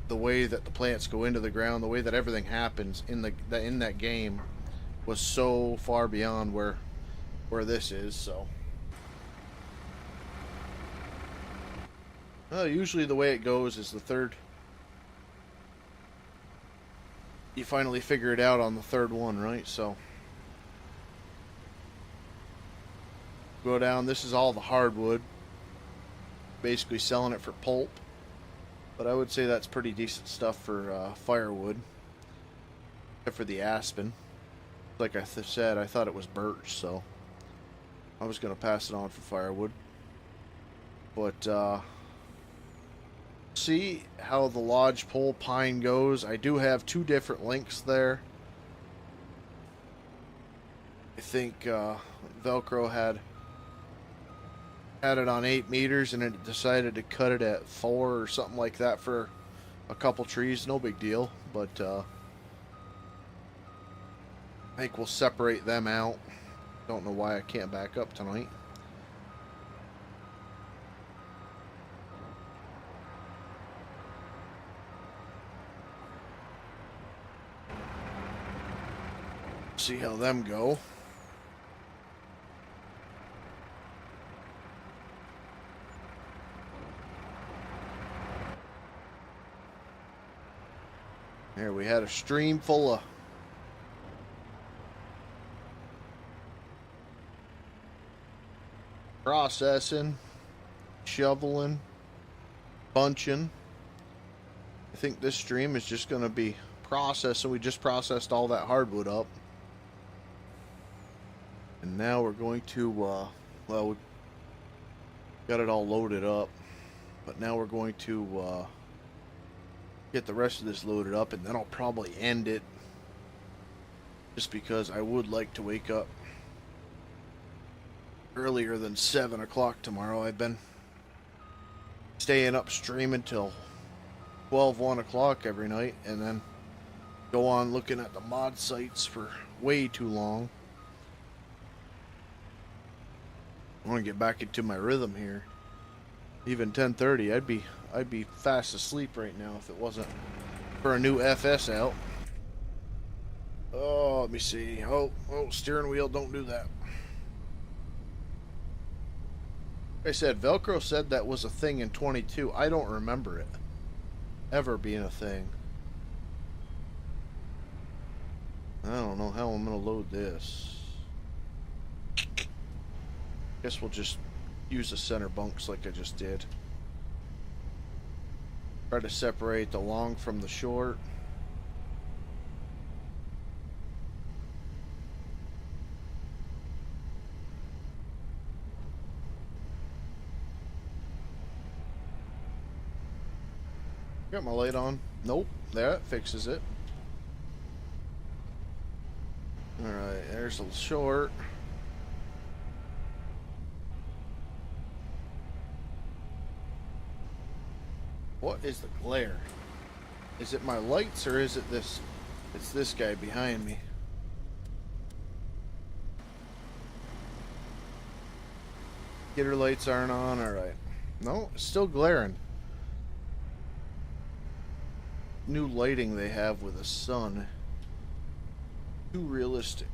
the way that the plants go into the ground, the way that everything happens in that game was so far beyond where this is. So usually the way it goes is the third, you finally figure it out on the third one, right? So go down, this is all the hardwood, basically selling it for pulp, but I would say that's pretty decent stuff for firewood, except for the aspen. Like I said, I thought it was birch, so I was going to pass it on for firewood. But see how the lodgepole pine goes. I do have two different links there. I think Velcro had it on 8 meters and it decided to cut it at 4 or something like that for a couple trees. No big deal, but I think we'll separate them out. Don't know why I can't back up tonight. See how them go. There we had a stream full of processing, shoveling, bunching. I think this stream is just going to be processing. We just processed all that hardwood up. And now we're going to, well, we got it all loaded up. But now we're going to get the rest of this loaded up, and then I'll probably end it. Just because I would like to wake up earlier than 7 o'clock tomorrow. I've been staying up streaming till 12, 1 o'clock every night, and then go on looking at the mod sites for way too long. I want to get back into my rhythm here. Even 10:30, I'd be fast asleep right now if it wasn't for a new FS out. Oh, let me see. Oh, steering wheel, don't do that. Like I said, Velcro said that was a thing in 22. I don't remember it ever being a thing. I don't know how I'm going to load this. Guess we'll just use the center bunks like I just did. Try to separate the long from the short. Got my light on. Nope, that fixes it. Alright, there's a short. What is the glare? Is it my lights or is it this? It's this guy behind me. Skidder lights aren't on. Alright. No, it's still glaring. New lighting they have with the sun. Too realistic.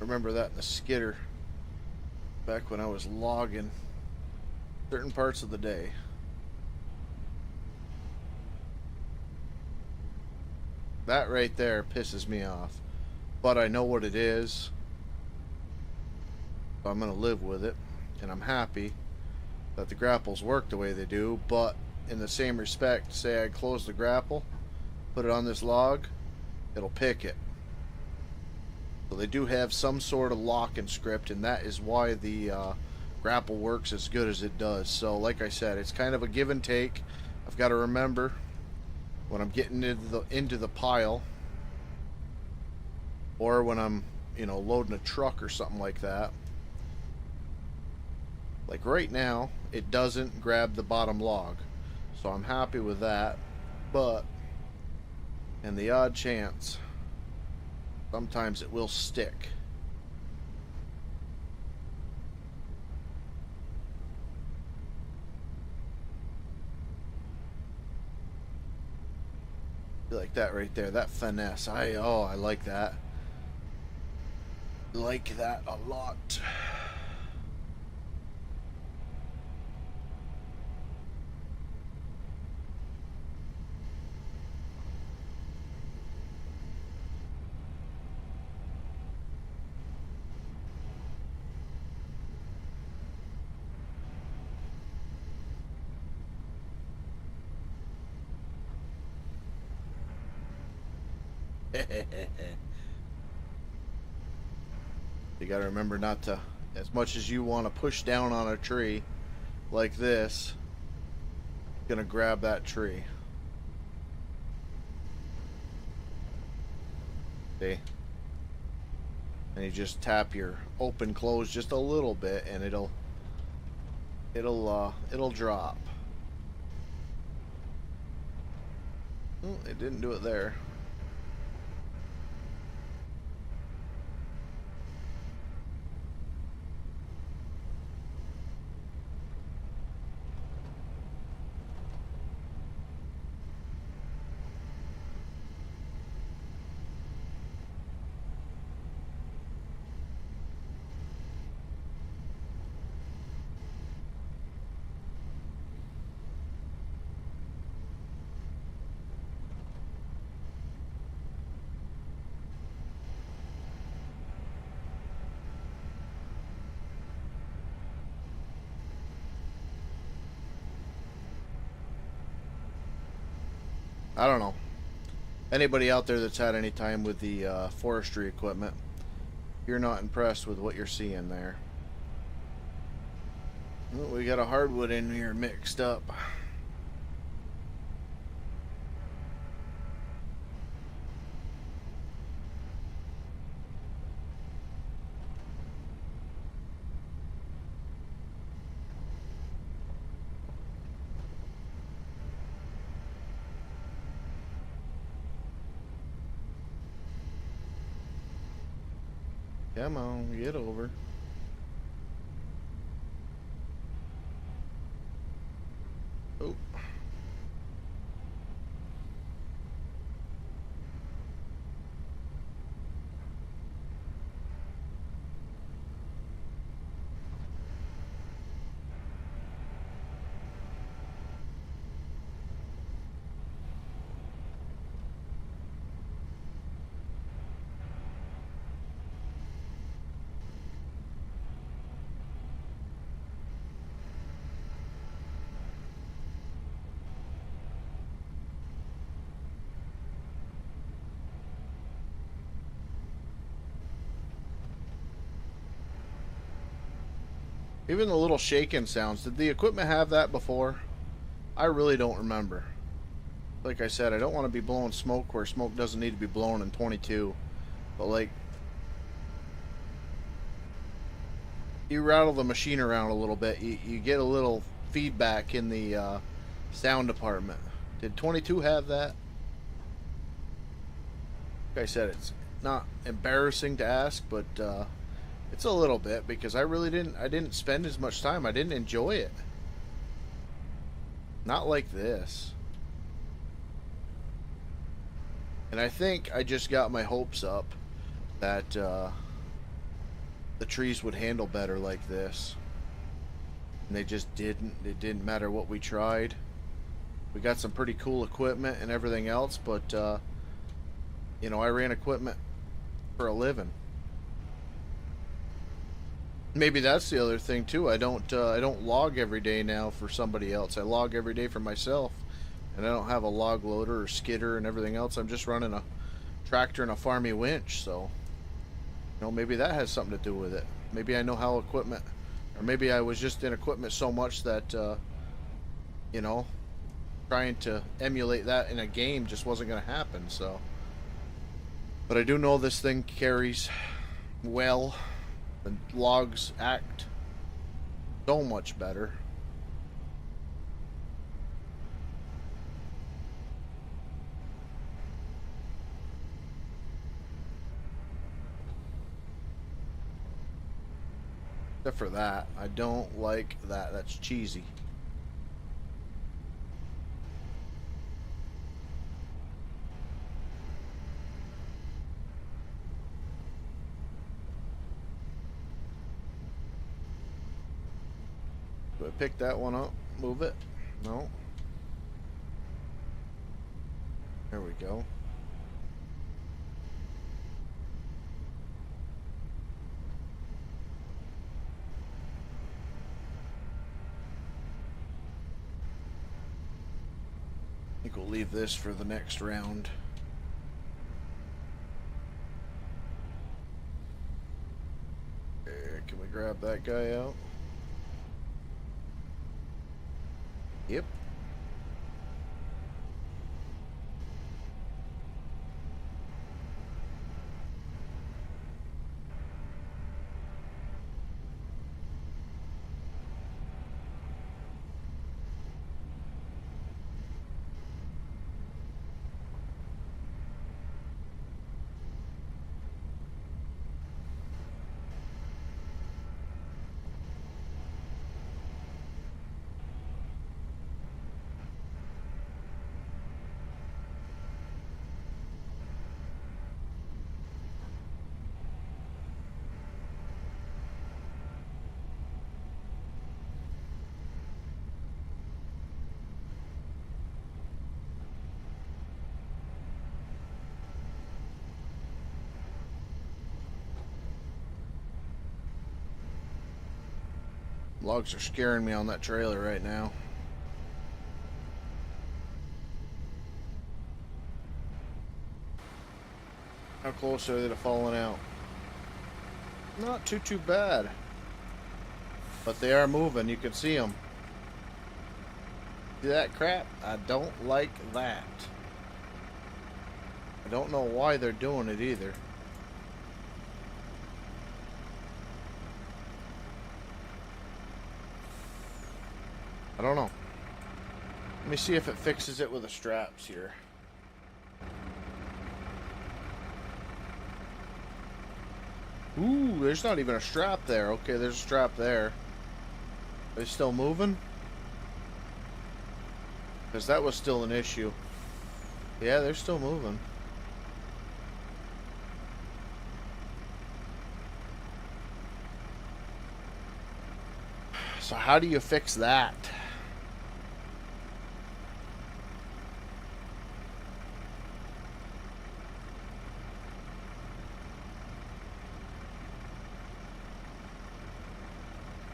Remember that in the Skidder. Back when I was logging certain parts of the day. That right there pisses me off. But I know what it is. So I'm going to live with it. And I'm happy that the grapples work the way they do. But in the same respect, say I close the grapple, put it on this log, it'll pick it. So they do have some sort of locking script, and that is why the grapple works as good as it does. So like I said, it's kind of a give and take. I've got to remember when I'm getting into the pile, or when I'm, you know, loading a truck or something like that. Like right now, it doesn't grab the bottom log. So I'm happy with that. But, in the odd chance Sometimes it will stick. Like that right there, that finesse. I like that. Like that a lot. You gotta remember not to, as much as you want to push down on a tree like this, gonna grab that tree. See? And you just tap your open close just a little bit and it'll drop. Oh, it didn't do it there. I don't know. Anybody out there that's had any time with the forestry equipment, you're not impressed with what you're seeing there. Well, we got a hardwood in here mixed up. Come on, get over. Oh. Even the little shaking sounds. Did the equipment have that before? I really don't remember. Like I said, I don't want to be blowing smoke where smoke doesn't need to be blown in 22. But like, you rattle the machine around a little bit, you get a little feedback in the sound department. Did 22 have that? Like I said, it's not embarrassing to ask, but it's a little bit because I didn't spend as much time. I didn't enjoy it. Not like this. And I think I just got my hopes up that the trees would handle better like this. And they just didn't. It didn't matter what we tried. We got some pretty cool equipment and everything else, but you know, I ran equipment for a living. Maybe that's the other thing too. I don't log every day now for somebody else. I log every day for myself, and I don't have a log loader or skidder and everything else. I'm just running a tractor and a Farmy winch. So, you know, maybe that has something to do with it. Maybe I know how equipment, or maybe I was just in equipment so much that you know, trying to emulate that in a game just wasn't going to happen. So, but I do know this thing carries well. The logs act so much better. Except for that. I don't like that. That's cheesy. Do I pick that one up? Move it? No. There we go. I think we'll leave this for the next round. There, can we grab that guy out? Yep. Logs are scaring me on that trailer right now. How close are they to falling out? Not too bad. But they are moving, you can see them. See that crap? I don't like that. I don't know why they're doing it either. I don't know. Let me see if it fixes it with the straps here. Ooh, there's not even a strap there. Okay, there's a strap there. Are they still moving? Because that was still an issue. Yeah, they're still moving. So how do you fix that?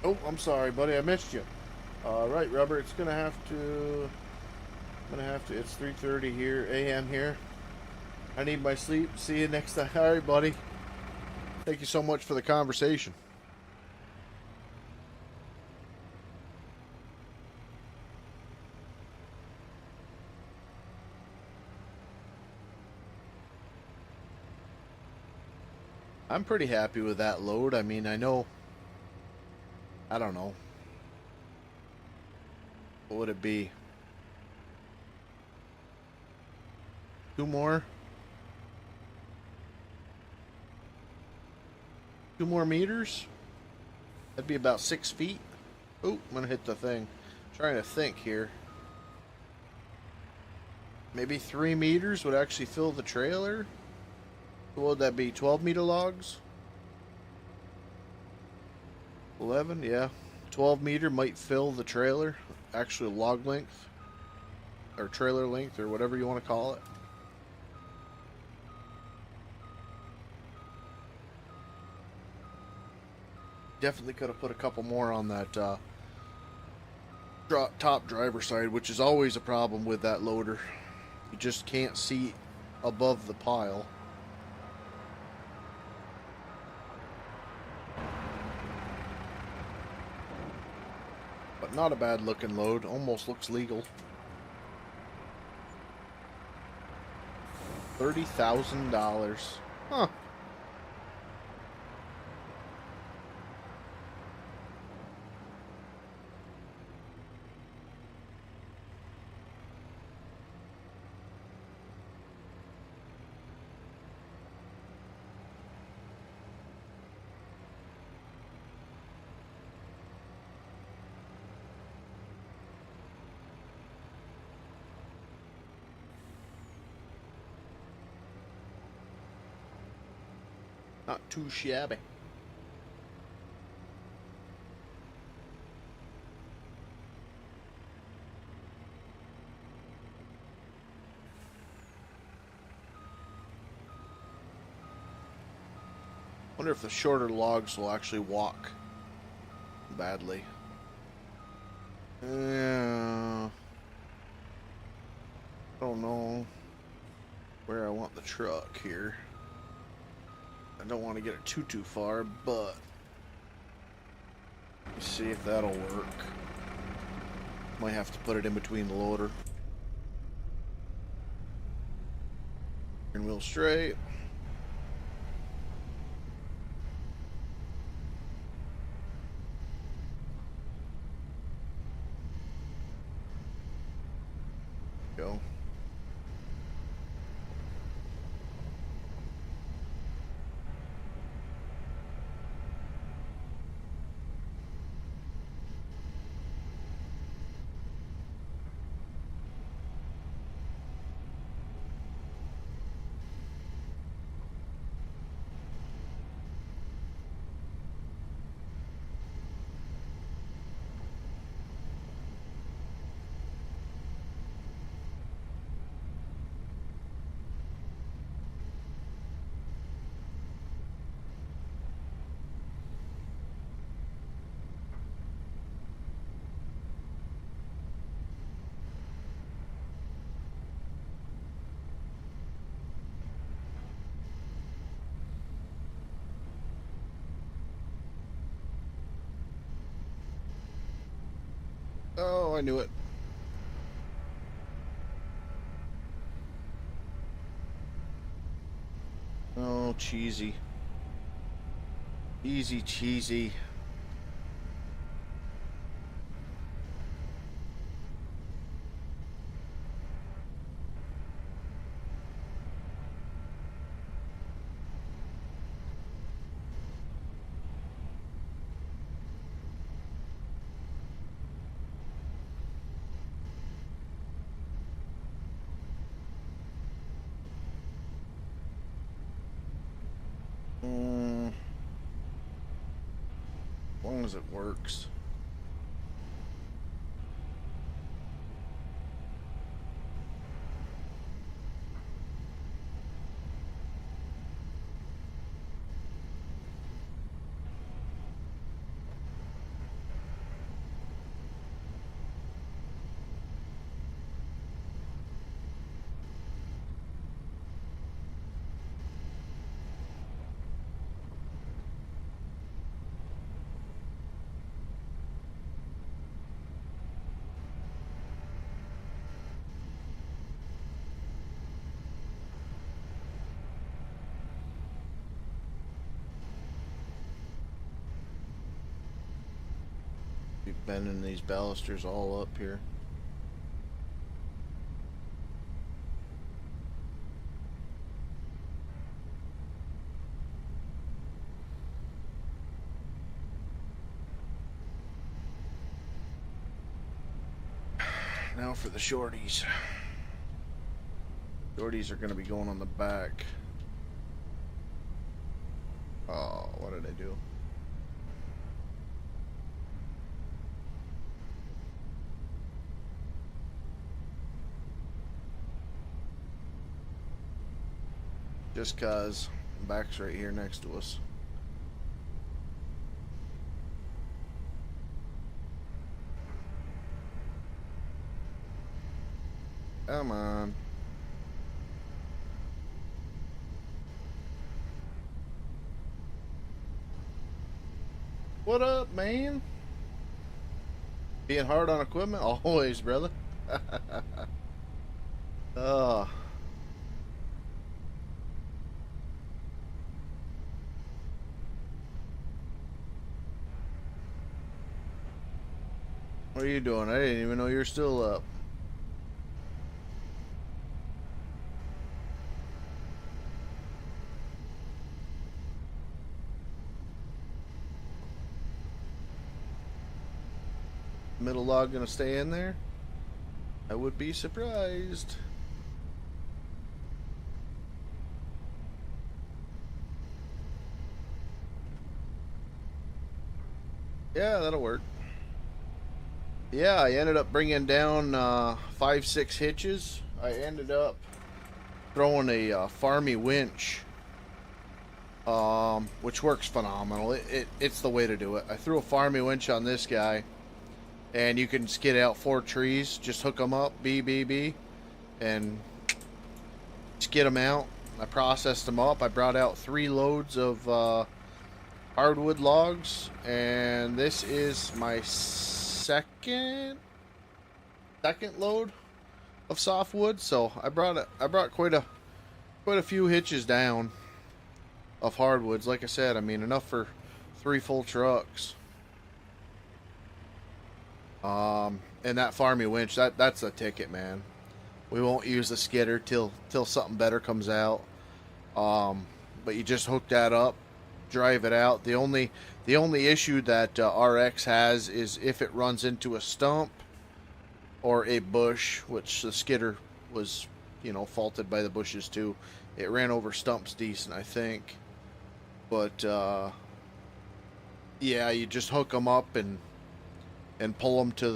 Oh, I'm sorry, buddy. I missed you. Right, Rubber. It's gonna have to. It's 3:30 here, a.m. here. I need my sleep. See you next time. All right, buddy. Thank you so much for the conversation. I'm pretty happy with that load. I mean, I know. I don't know. What would it be? 2 more? 2 more meters? That'd be about 6 feet. Oh, I'm gonna hit the thing. Trying to think here. Maybe 3 meters would actually fill the trailer? What would that be? 12-meter logs? 11, yeah. 12-meter might fill the trailer. Actually, log length. Or trailer length, or whatever you want to call it. Definitely could have put a couple more on that top driver side, which is always a problem with that loader. You just can't see above the pile. But not a bad looking load. Almost looks legal. $30,000. Huh. Not too shabby. Wonder if the shorter logs will actually walk badly. Yeah. I don't know where I want the truck here. I don't want to get it too far, but let's see if that'll work. Might have to put it in between the loader. Steering wheel straight. Go. Oh, I knew it. Oh, cheesy. Easy cheesy. As long as it works. Be bending these balusters all up here. Now for the shorties. Shorties are going to be going on the back. Oh, what did I do? Just cause back's right here next to us. Come on. What up, man? Being hard on equipment? Always, brother. Oh. What are you doing? I didn't even know you were still up. Middle log gonna stay in there? I would be surprised. Yeah, that'll work. Yeah, I ended up bringing down 5-6 hitches. I ended up throwing a Farmy winch, which works phenomenal. It's the way to do it. I threw a Farmy winch on this guy, and you can skid out 4 trees. Just hook them up, B, and skid them out. I processed them up. I brought out 3 loads of hardwood logs, and this is my second load of softwood. So I brought quite a few hitches down of hardwoods. Like I said, I mean, enough for 3 full trucks. And that Farmy winch, that's a ticket, man. We won't use the skidder till something better comes out. But you just hook that up, drive it out. The only issue that RX has is if it runs into a stump or a bush, which the skidder was, faulted by the bushes too. It ran over stumps decent, I think. But yeah, you just hook them up and pull them to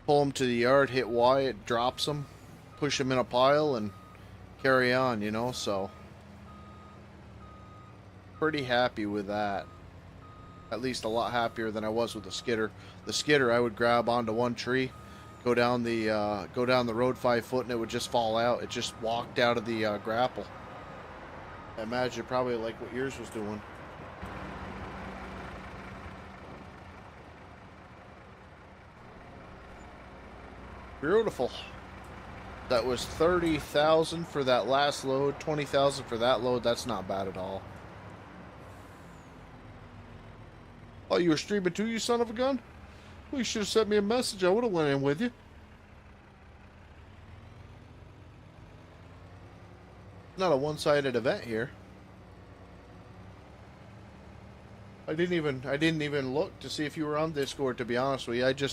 the yard, hit Y, it drops them, push them in a pile, and carry on, so pretty happy with that. At least a lot happier than I was with the skidder. The skidder, I would grab onto one tree, go down the road 5 foot, and it would just fall out. It just walked out of the grapple. I imagine probably like what yours was doing. Beautiful. That was 30,000 for that last load, 20,000 for that load. That's not bad at all. Oh, you were streaming too, you son of a gun? Well, you should have sent me a message. I would have went in with you. Not a one-sided event here. I didn't even look to see if you were on Discord, to be honest with you.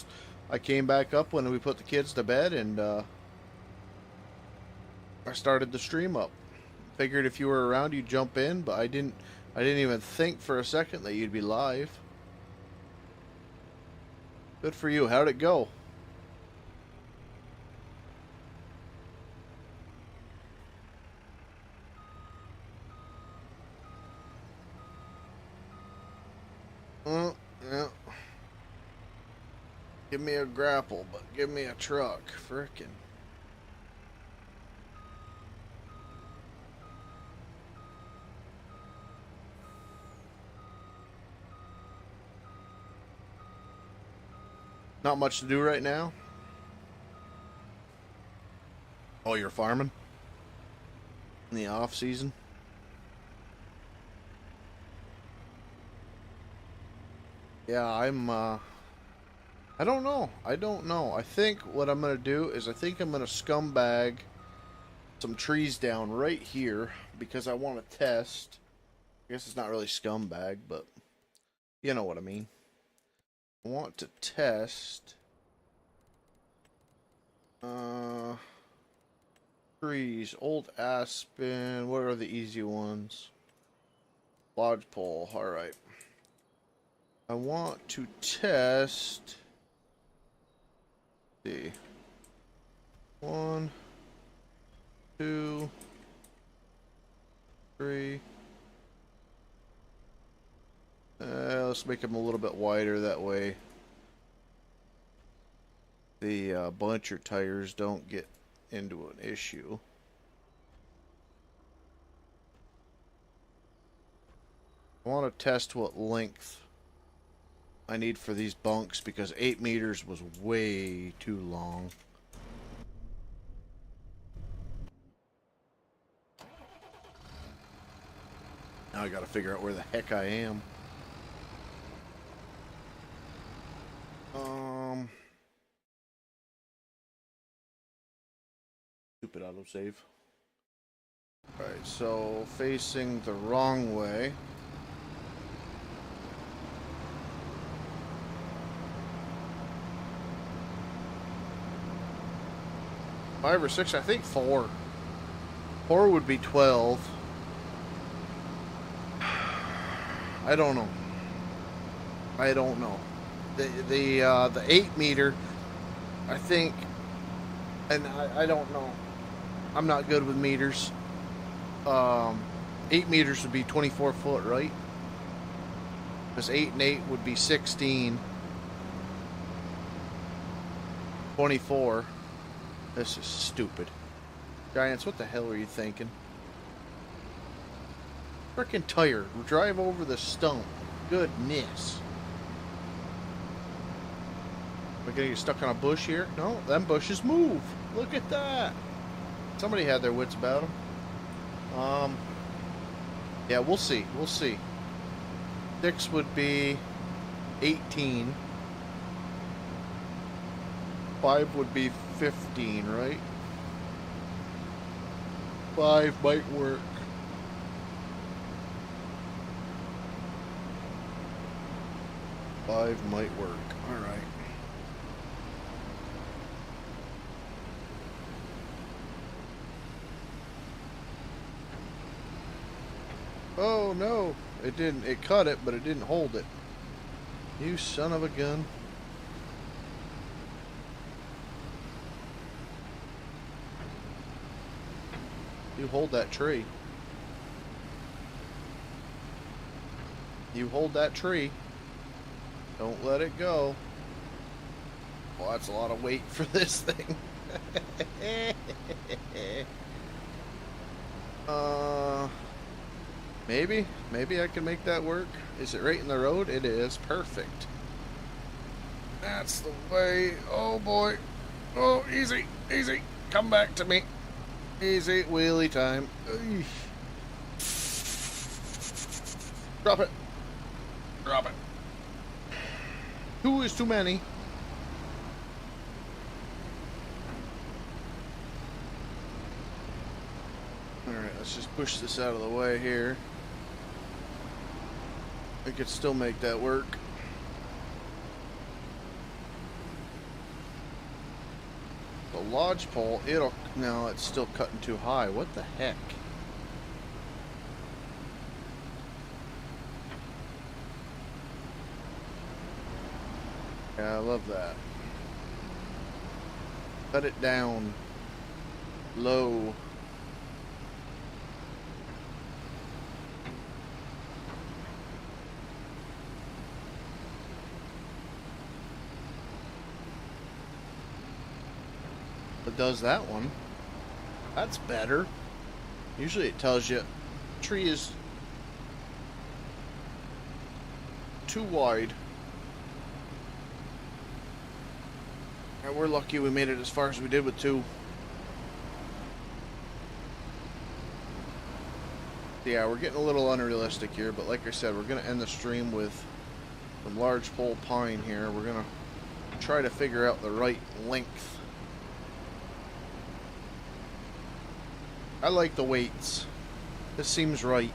I came back up when we put the kids to bed, and I started the stream up. Figured if you were around, you'd jump in, but I didn't even think for a second that you'd be live. Good for you. How'd it go? Yeah. Give me a grapple, but give me a truck. Frickin'. Not much to do right now. Oh, you're farming? In the off season? Yeah, I don't know. I think what I'm going to do is I'm going to scumbag some trees down right here because I want to test. I guess it's not really scumbag, but you know what I mean. I want to test trees. Old aspen. What are the easy ones? Lodgepole. Alright. I want to test. Let's see. 1, 2, 3. Let's make them a little bit wider, that way the buncher tires don't get into an issue. I want to test what length I need for these bunks because 8 meters was way too long. Now I gotta figure out where the heck I am. Stupid autosave. Alright, so facing the wrong way. Five or six, I think 4. 4 would be 12. I don't know. I don't know. The 8 meter, I think, and I don't know. I'm not good with meters. 8 meters would be 24 foot, right? Because 8 and 8 would be 16. 24. This is stupid. Giants, what the hell are you thinking? Frickin' tire. Drive over the stump. Goodness. We're gonna get stuck on a bush here? No, them bushes move. Look at that. Somebody had their wits about them. Yeah, we'll see. We'll see. 6 would be 18. 5 would be 15, right? 5 might work. Five might work. All right. Oh no! It didn't. It cut it, but it didn't hold it. You son of a gun. You hold that tree. You hold that tree. Don't let it go. Well, that's a lot of weight for this thing. Maybe I can make that work. Is it right in the road? It is. Perfect. That's the way. Oh boy. Oh, easy, easy. Come back to me. Easy wheelie time. Drop it. Drop it. 2 is too many. Alright, let's just push this out of the way here. I could still make that work. The lodgepole, it'll... No, it's still cutting too high. What the heck? Yeah, I love that. Cut it down. Low. It does that one. That's better. Usually it tells you tree is too wide. And we're lucky we made it as far as we did with 2. Yeah, we're getting a little unrealistic here, but like I said, we're going to end the stream with some large pole pine here. We're going to try to figure out the right length. I like the weights. This seems right.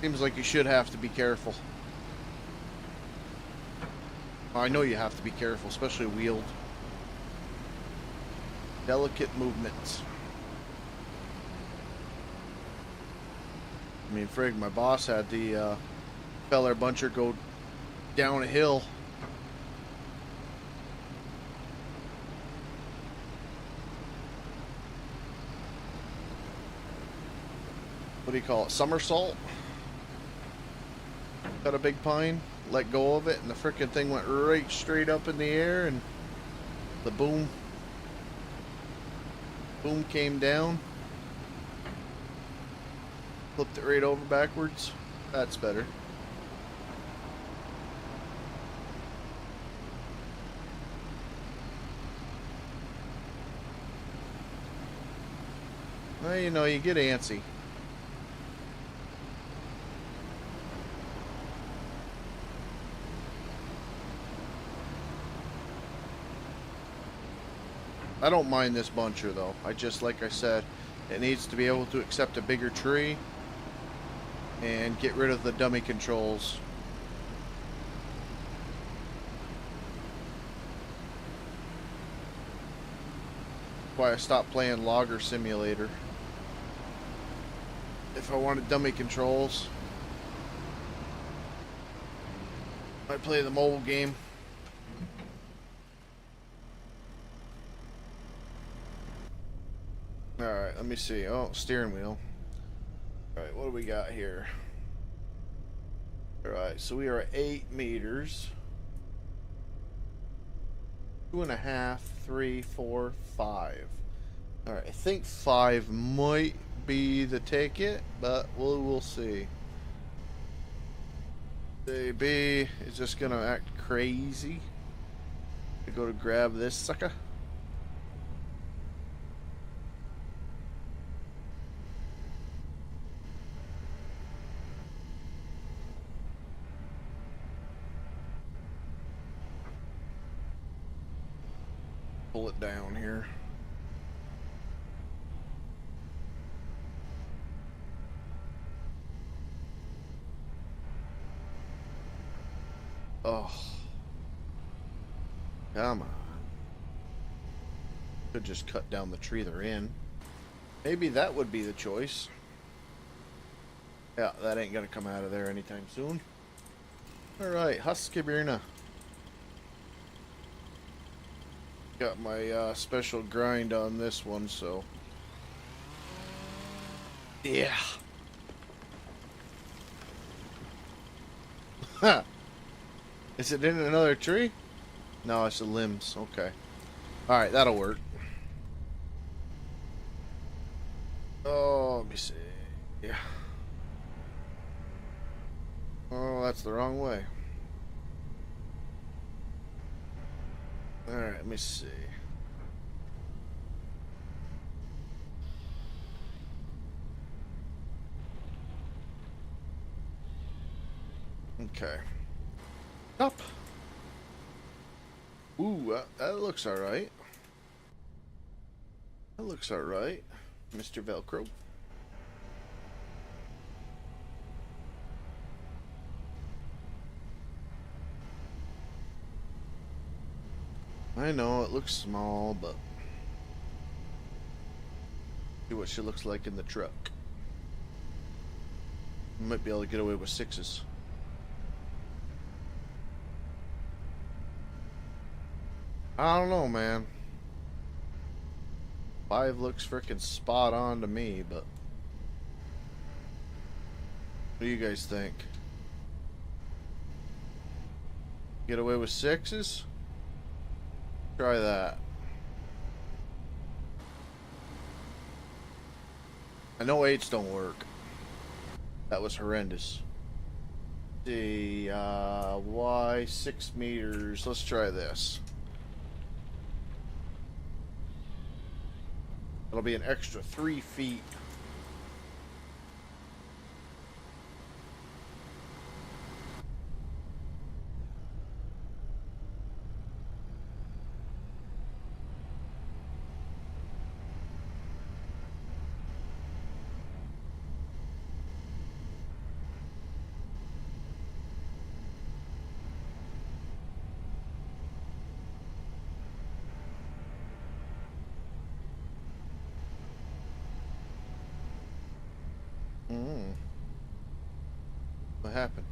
Seems like you should have to be careful. I know you have to be careful, especially wheeled. Delicate movements. I mean, frig, my boss had the feller buncher go down a hill. What do you call it? Somersault? Cut a big pine, let go of it, and the frickin' thing went right straight up in the air, and the boom came down. Flipped it right over backwards. That's better. Well, you know, you get antsy. I don't mind this buncher though. I just, like I said, it needs to be able to accept a bigger tree and get rid of the dummy controls. That's why I stopped playing Logger Simulator. If I wanted dummy controls, I play the mobile game. Alright, let me see. Oh, steering wheel. Alright, what do we got here? Alright, so we are at 8 meters. 2.5, 3, 4, 5. Alright, I think 5 might be the ticket, but we'll see. B is just gonna act crazy. I go to grab this sucker. Pull it down here. Oh. Come on. Could just cut down the tree they're in. Maybe that would be the choice. Yeah, that ain't gonna come out of there anytime soon. Alright, Husqvarna. Got my special grind on this one, so. Yeah. Huh. Is it in another tree? No, it's the limbs. Okay. Alright, that'll work. Oh, let me see. Yeah. Oh, that's the wrong way. Alright, let me see. Okay. Up. Ooh, that looks alright. That looks alright, Mr. Velcro. I know it looks small, but see what she looks like in the truck. Might be able to get away with 6s. I don't know, man. 5 looks freaking spot on to me, but what do you guys think? Get away with 6s? Try that. I know 8s don't work. That was horrendous. The why 6 meters? Let's try this. It'll be an extra 3 feet. What happened?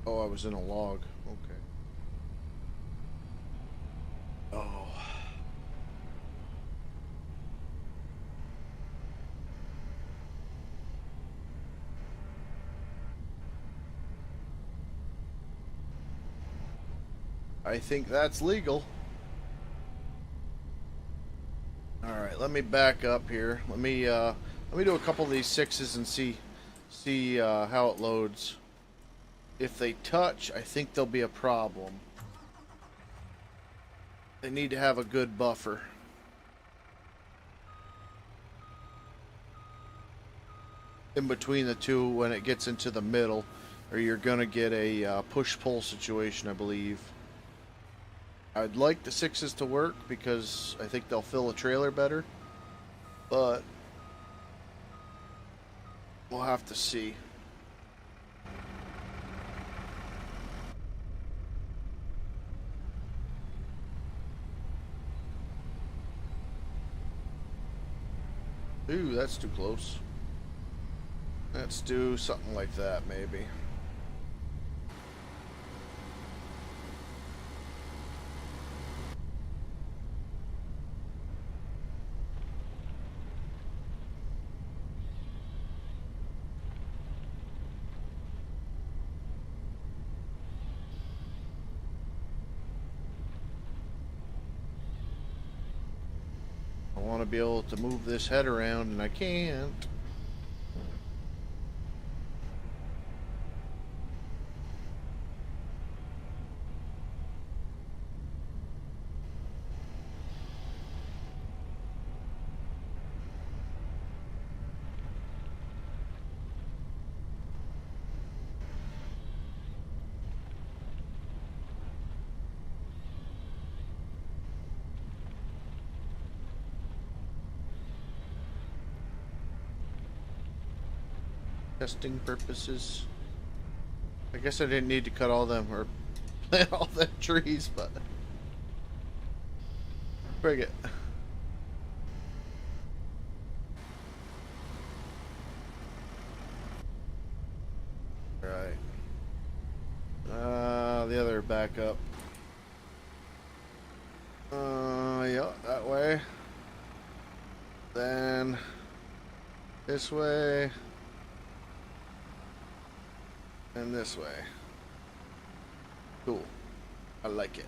Oh, I was in a log. Okay. Oh. I think that's legal. All right, let me back up here. Let me do a couple of these 6s and see how it loads. If they touch, I think there'll be a problem. They need to have a good buffer. In between the two when it gets into the middle, or you're gonna get a push-pull situation, I believe. I'd like the 6s to work because I think they'll fill a trailer better, but we'll have to see. Ooh, that's too close. Let's do something like that, maybe. I want to be able to move this head around, and I can't. Testing purposes. I guess I didn't need to cut all them or plant all the trees, but bring it. Right. The other back up. Yeah, that way. Then this way. And this way. Cool. I like it.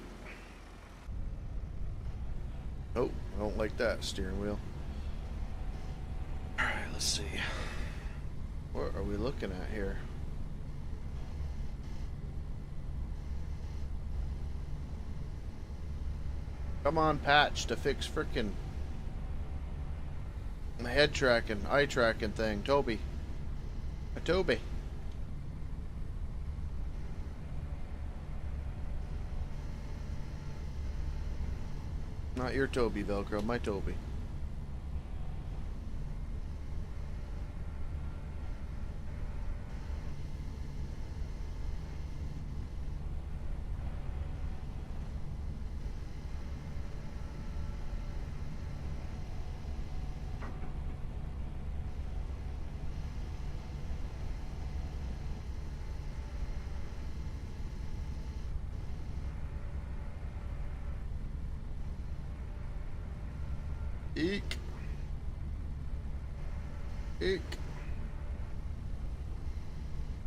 Oh, I don't like that steering wheel. Alright, let's see. What are we looking at here? Come on, patch to fix frickin' the head tracking, eye tracking thing. Toby. Toby. Not your Toby, Velcro, my Toby. Eek. Eek.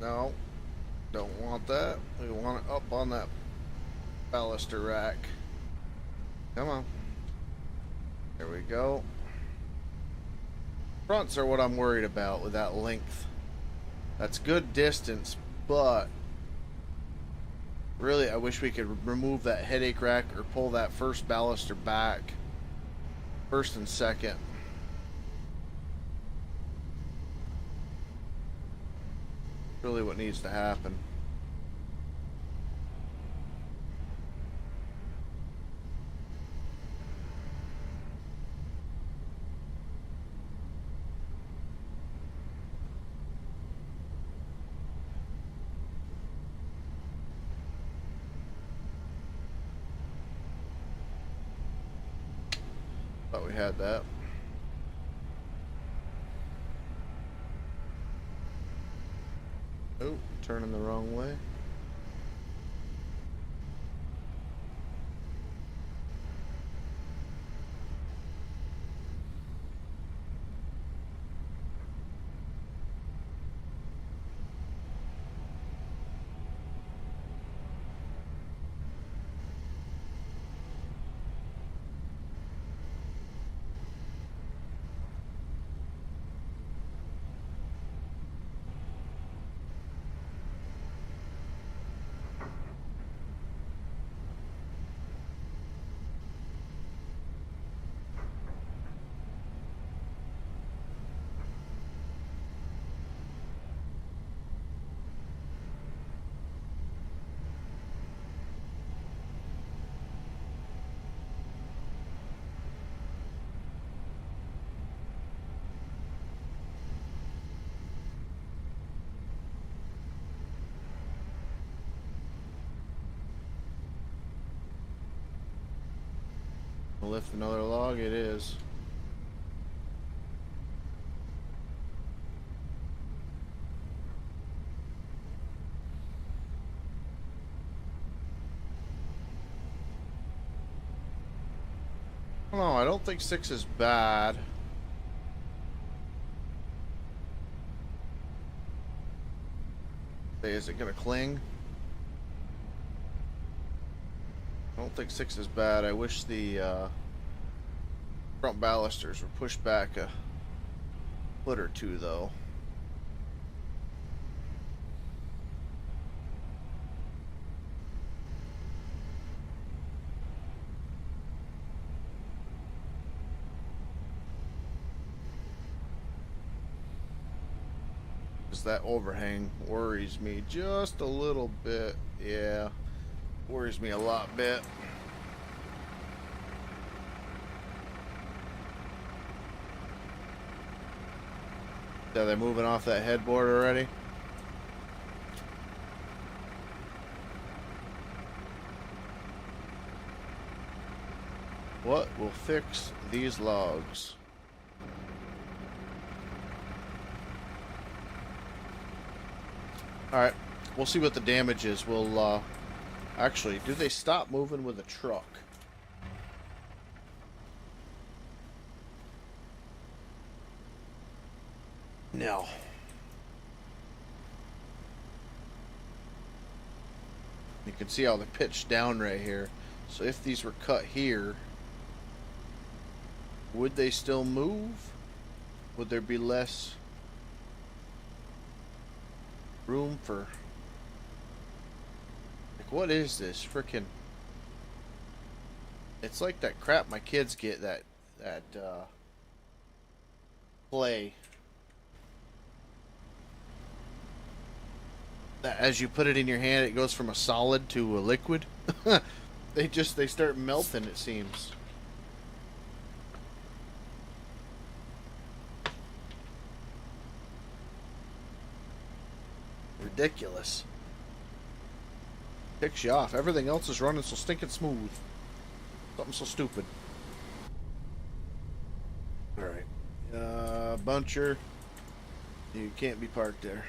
No. Don't want that. We want it up on that Ballister rack. Come on. There we go. Fronts are what I'm worried about with that length. That's good distance, but really I wish we could remove that headache rack or pull that first Ballister back. First and second. Really what needs to happen. Thought we had that. Oh, turning the wrong way. Lift another log, it is. No, I don't think 6 is bad. Is it gonna cling? I don't think 6 is bad. I wish the front balusters were pushed back a foot or two, though. That overhang worries me just a little bit. Yeah, worries me a lot bit. Yeah, they're moving off that headboard already. What will fix these logs? Alright, we'll see what the damage is. We'll, actually, do they stop moving with a truck? No. You can see how they're pitched down right here. So if these were cut here, would they still move? Would there be less room for, like, what is this frickin', it's like that crap my kids get, that play that as you put it in your hand it goes from a solid to a liquid. They start melting, it seems. Ridiculous. Ticks you off. Everything else is running so stinking smooth. Something so stupid. Alright. Buncher. You can't be parked there.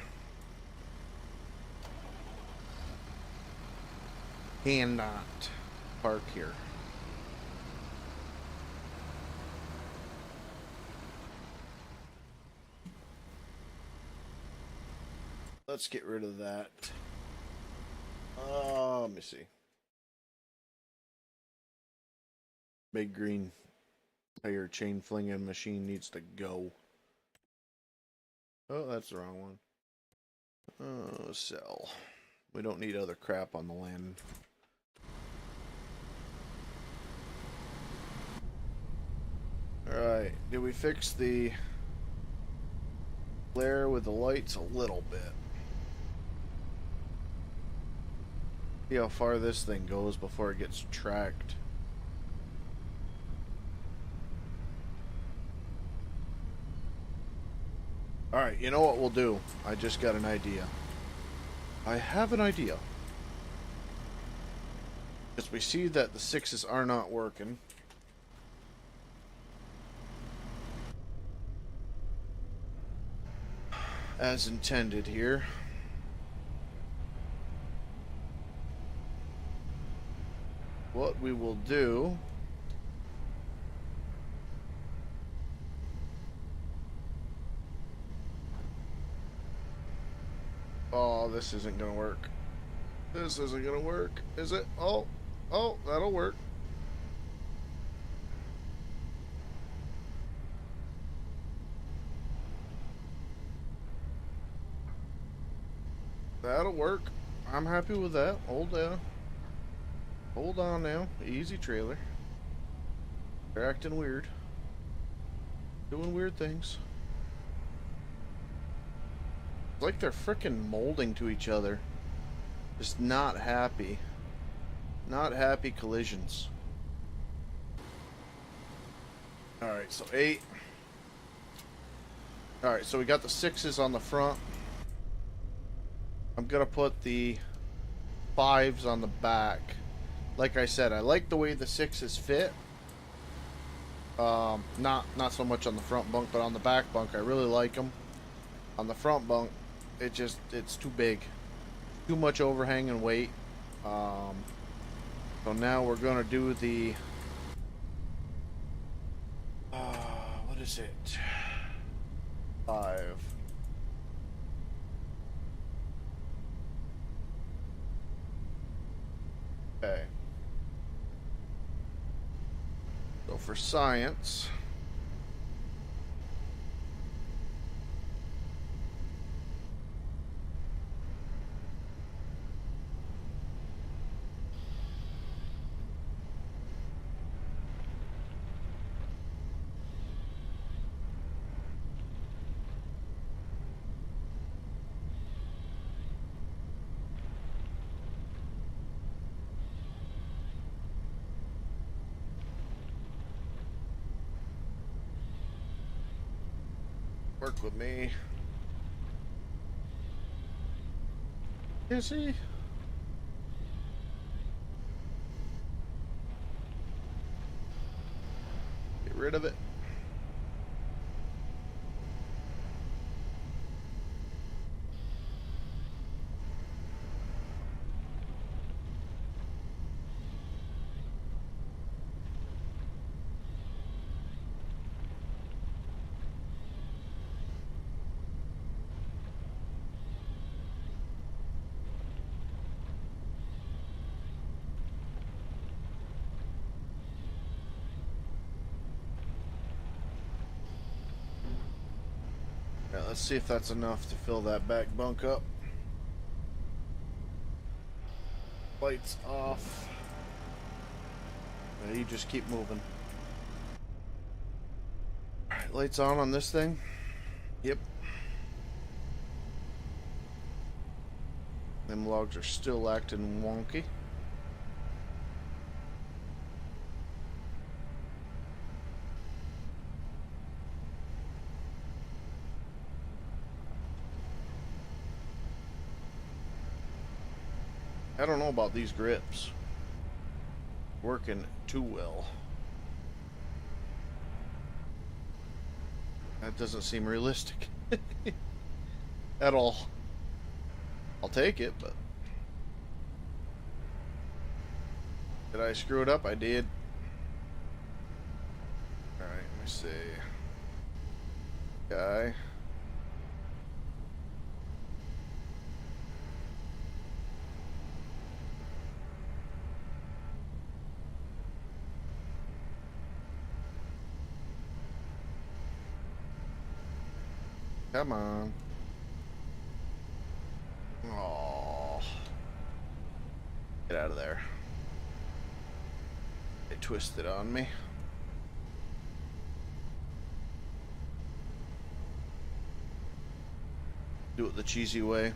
Cannot park here. Let's get rid of that. Let me see. Big green tire chain flinging machine needs to go. Oh, that's the wrong one. Oh, sell. We don't need other crap on the land. Alright, did we fix the glare with the lights? A little bit. See how far this thing goes before it gets tracked. Alright, you know what we'll do? I just got an idea. I have an idea. Because we see that the 6s are not working. As intended here. What we will do oh, this isn't gonna work. This isn't gonna work, is it? Oh, that'll work. That'll work. I'm happy with that. Hold on. Hold on now. Easy, trailer. They're acting weird. Doing weird things. It's like they're frickin' molding to each other. Just not happy. Not happy collisions. Alright, so 8. Alright, so we got the 6s on the front. I'm gonna put the 5s on the back. Like I said, I like the way the 6s fit. Not so much on the front bunk, but on the back bunk, I really like them. On the front bunk, it's too big. Too much overhang and weight. So now we're gonna do the is it? 5. Okay. So for science, work with me. Is he? Get rid of it. Yeah, let's see if that's enough to fill that back bunk up. Lights off. Yeah, you just keep moving. Alright, lights on this thing. Yep. Them logs are still acting wonky. I don't know about these grips working too well. That doesn't seem realistic at all. I'll take it, but did I screw it up? I did. Alright, let me see. Guy. Come on. Oh, get out of there. It twisted on me. Do it the cheesy way.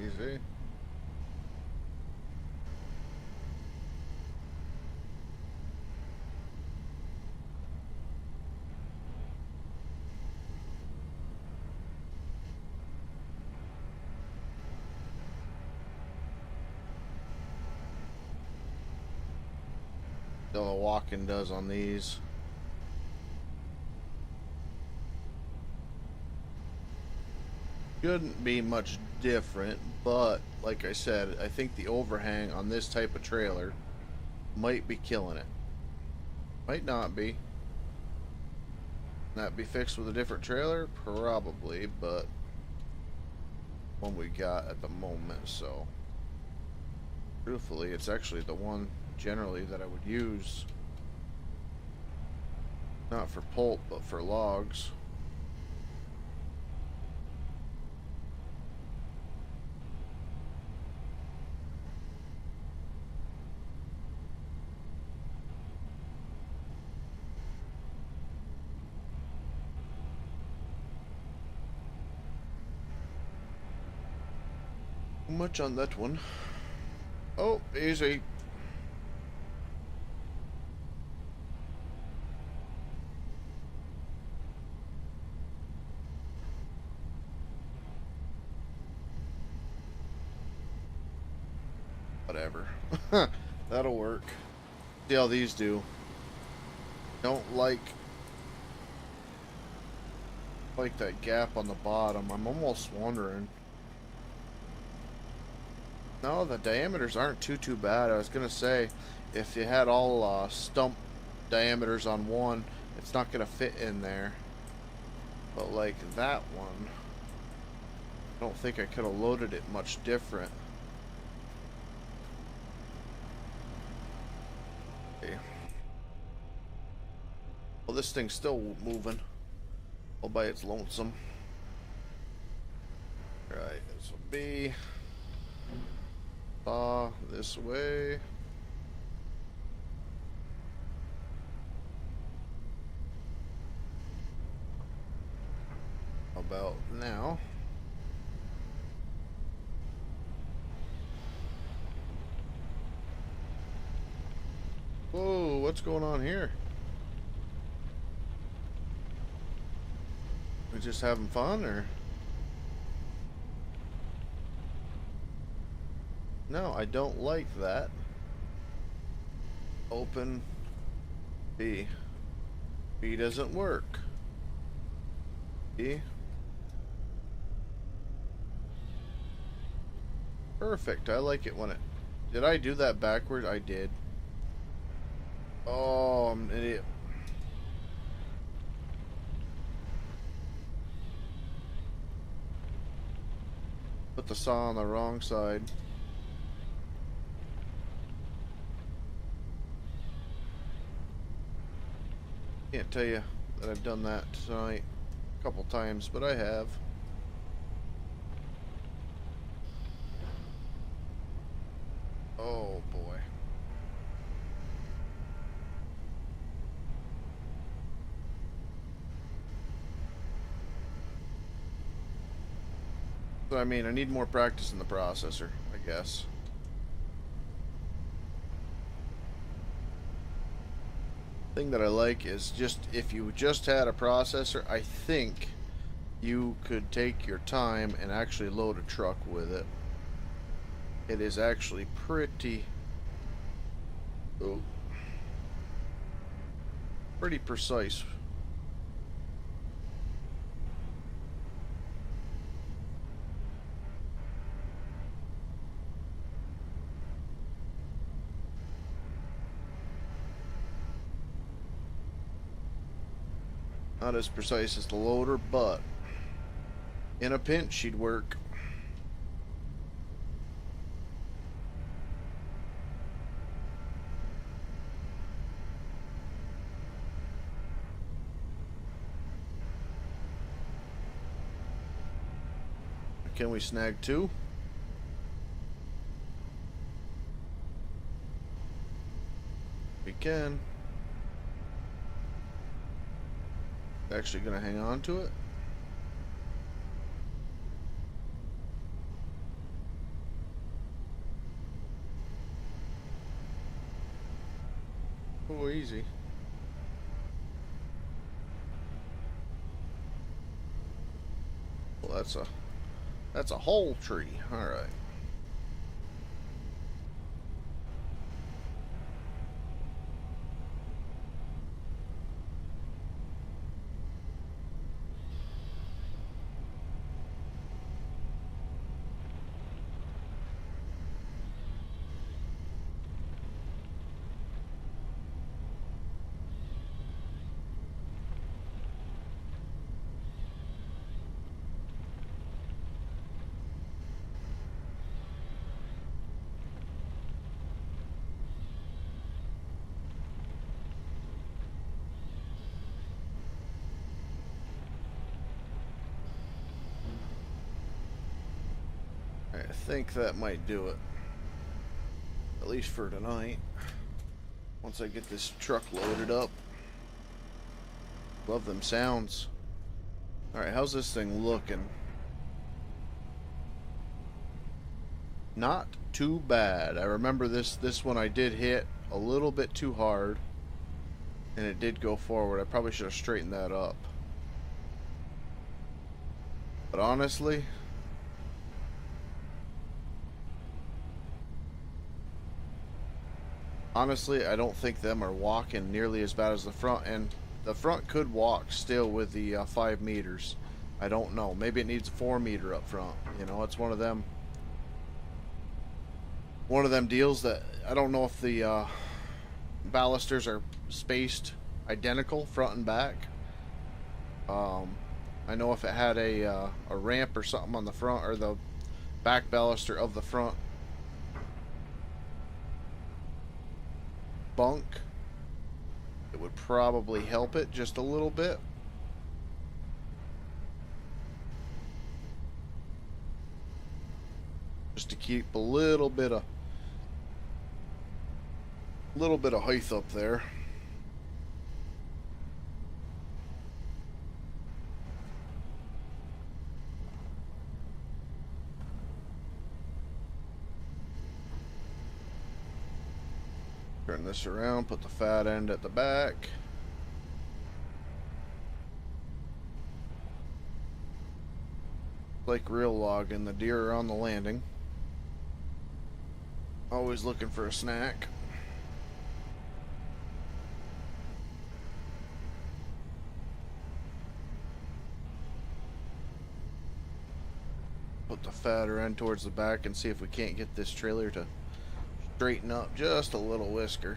Easy. Still the walking does on these. Shouldn't be much different, but like I said, I think the overhang on this type of trailer might be killing it. Might not be. That be fixed with a different trailer? Probably, but one we got at the moment, so truthfully, it's actually the one generally that I would use. Not for pulp, but for logs. Much on that one. Oh, easy. Whatever. That'll work. See how these do. Don't like that gap on the bottom. I'm almost wondering. No, the diameters aren't too bad. I was gonna say, if you had all stump diameters on one, it's not gonna fit in there. But like that one, I don't think I could have loaded it much different. Okay. Well, this thing's still moving all by its lonesome. Right, this will be this way. About now. Whoa, what's going on here? We just having fun, or? No, I don't like that. Open B. B doesn't work. B. Perfect. I like it when it... Did I do that backwards? I did. Oh, I'm an idiot. Put the saw on the wrong side. Can't tell you that I've done that tonight a couple times, but I have. Oh boy. So I mean, I need more practice in the processor, I guess. Thing that I like is just if you just had a processor, I think you could take your time and actually load a truck with it. It is actually pretty precise. Not as precise as the loader, but in a pinch, she'd work. Can we snag two? We can. Actually gonna hang on to it. Oh, easy. Well, that's a whole tree. All right. I think that might do it. At least for tonight. Once I get this truck loaded up. Love them sounds. Alright, how's this thing looking? Not too bad. I remember this one I did hit a little bit too hard. And it did go forward. I probably should have straightened that up. But honestly, I don't think them are walking nearly as bad as the front, and the front could walk still with the 5 meters. I don't know. Maybe it needs a 4 meter up front. You know, it's one of them deals that I don't know if the ballisters are spaced identical front and back. I know if it had a ramp or something on the front, or the back baluster of the front bunk, it would probably help it just a little bit. Just to keep a little bit of height up there. Turn this around, put the fat end at the back. Like real logging, the deer are on the landing. Always looking for a snack. Put the fatter end towards the back and see if we can't get this trailer to straighten up just a little whisker.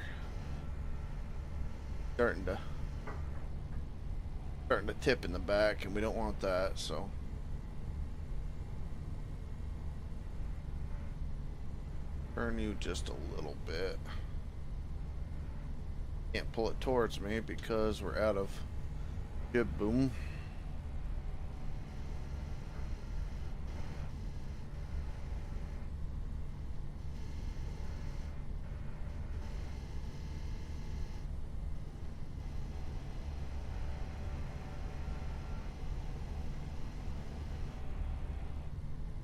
Starting to tip in the back, and we don't want that, so turn you just a little bit. Can't pull it towards me because we're out of jib boom.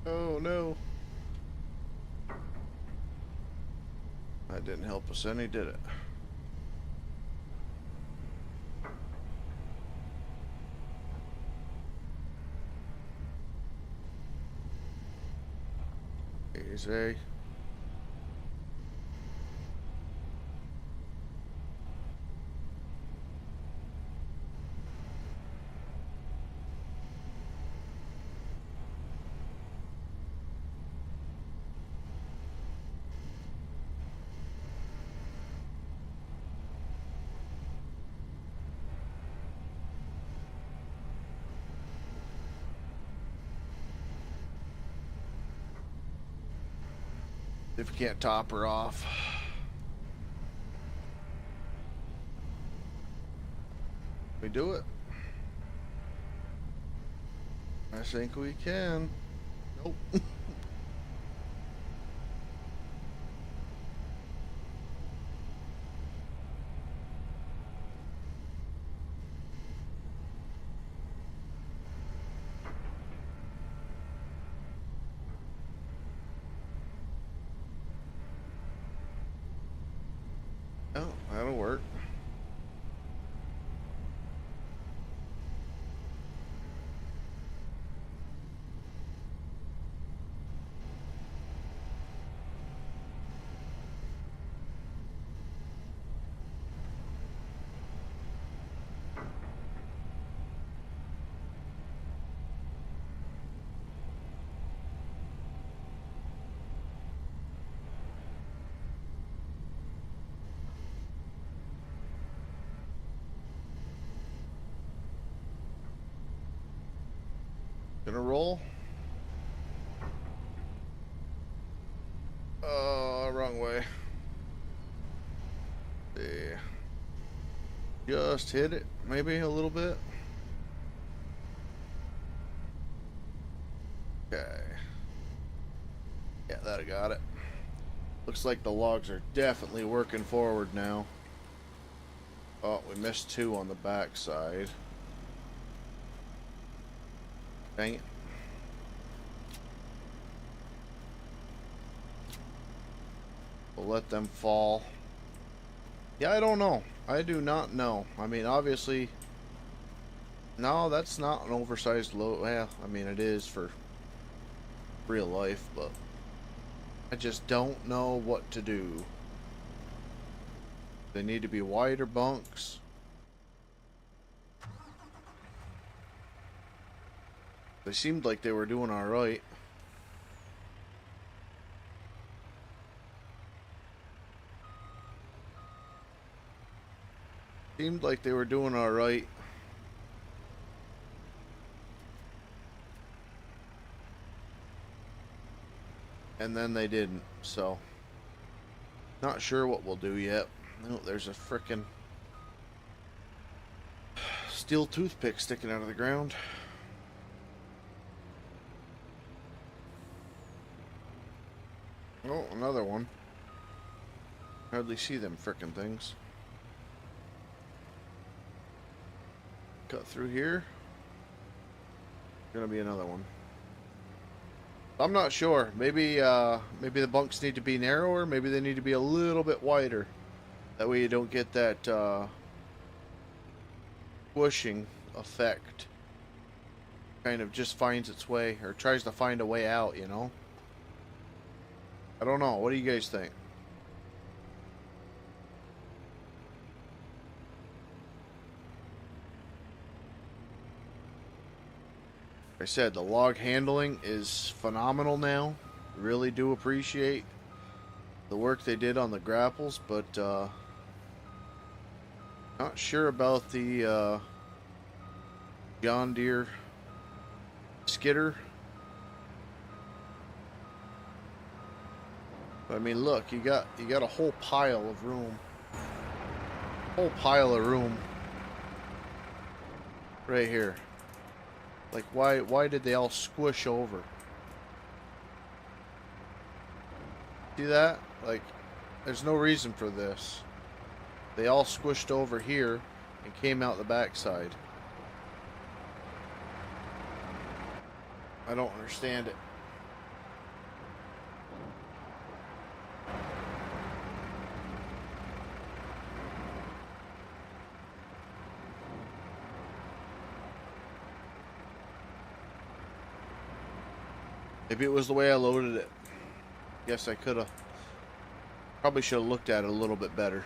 Oh no. That didn't help us any, did it? Easy. If we can't top her off. We do it. I think we can. Nope. Oh, that'll work. Gonna roll. Wrong way. Yeah. Just hit it, maybe a little bit. Okay. Yeah, that got it. Looks like the logs are definitely working forward now. Oh, we missed 2 on the back side. Dang it. We'll let them fall. Yeah, I don't know. I do not know. I mean, obviously... No, that's not an oversized load. Well, I mean, it is for real life, but... I just don't know what to do. They need to be wider bunks. They seemed like they were doing alright. Seemed like they were doing alright. And then they didn't, so not sure what we'll do yet. Oh, there's a frickin' steel toothpick sticking out of the ground. Oh, another one. Hardly see them frickin' things. Cut through here. Gonna be another one. I'm not sure. Maybe maybe the bunks need to be narrower. Maybe they need to be a little bit wider. That way you don't get that squishing effect. Kind of just finds its way, or tries to find a way out, you know? I don't know. What do you guys think? Like I said, the log handling is phenomenal now. Really do appreciate the work they did on the grapples, but not sure about the John Deere skidder. But I mean, look, you got a whole pile of room. Whole pile of room right here. Like, why did they all squish over? See that? Like, there's no reason for this. They all squished over here and came out the backside. I don't understand it. Maybe it was the way I loaded it. Guess I could have. Probably should have looked at it a little bit better.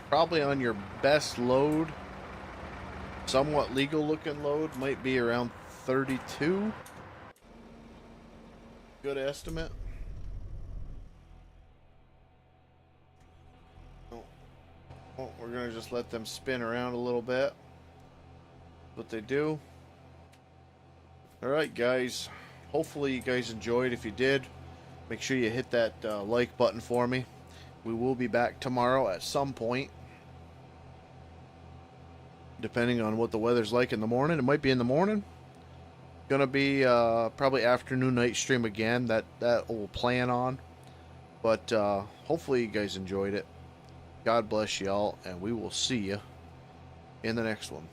Probably on your best load, somewhat legal looking load, might be around 32. Good estimate. Oh, well, we're going to just let them spin around a little bit. What they do. Alright guys, hopefully you guys enjoyed. If you did, make sure you hit that like button for me. We will be back tomorrow at some point, depending on what the weather's like in the morning. It might be in the morning. Gonna be probably afternoon night stream again. That we'll plan on. But hopefully you guys enjoyed it. God bless y'all, and we will see you in the next one.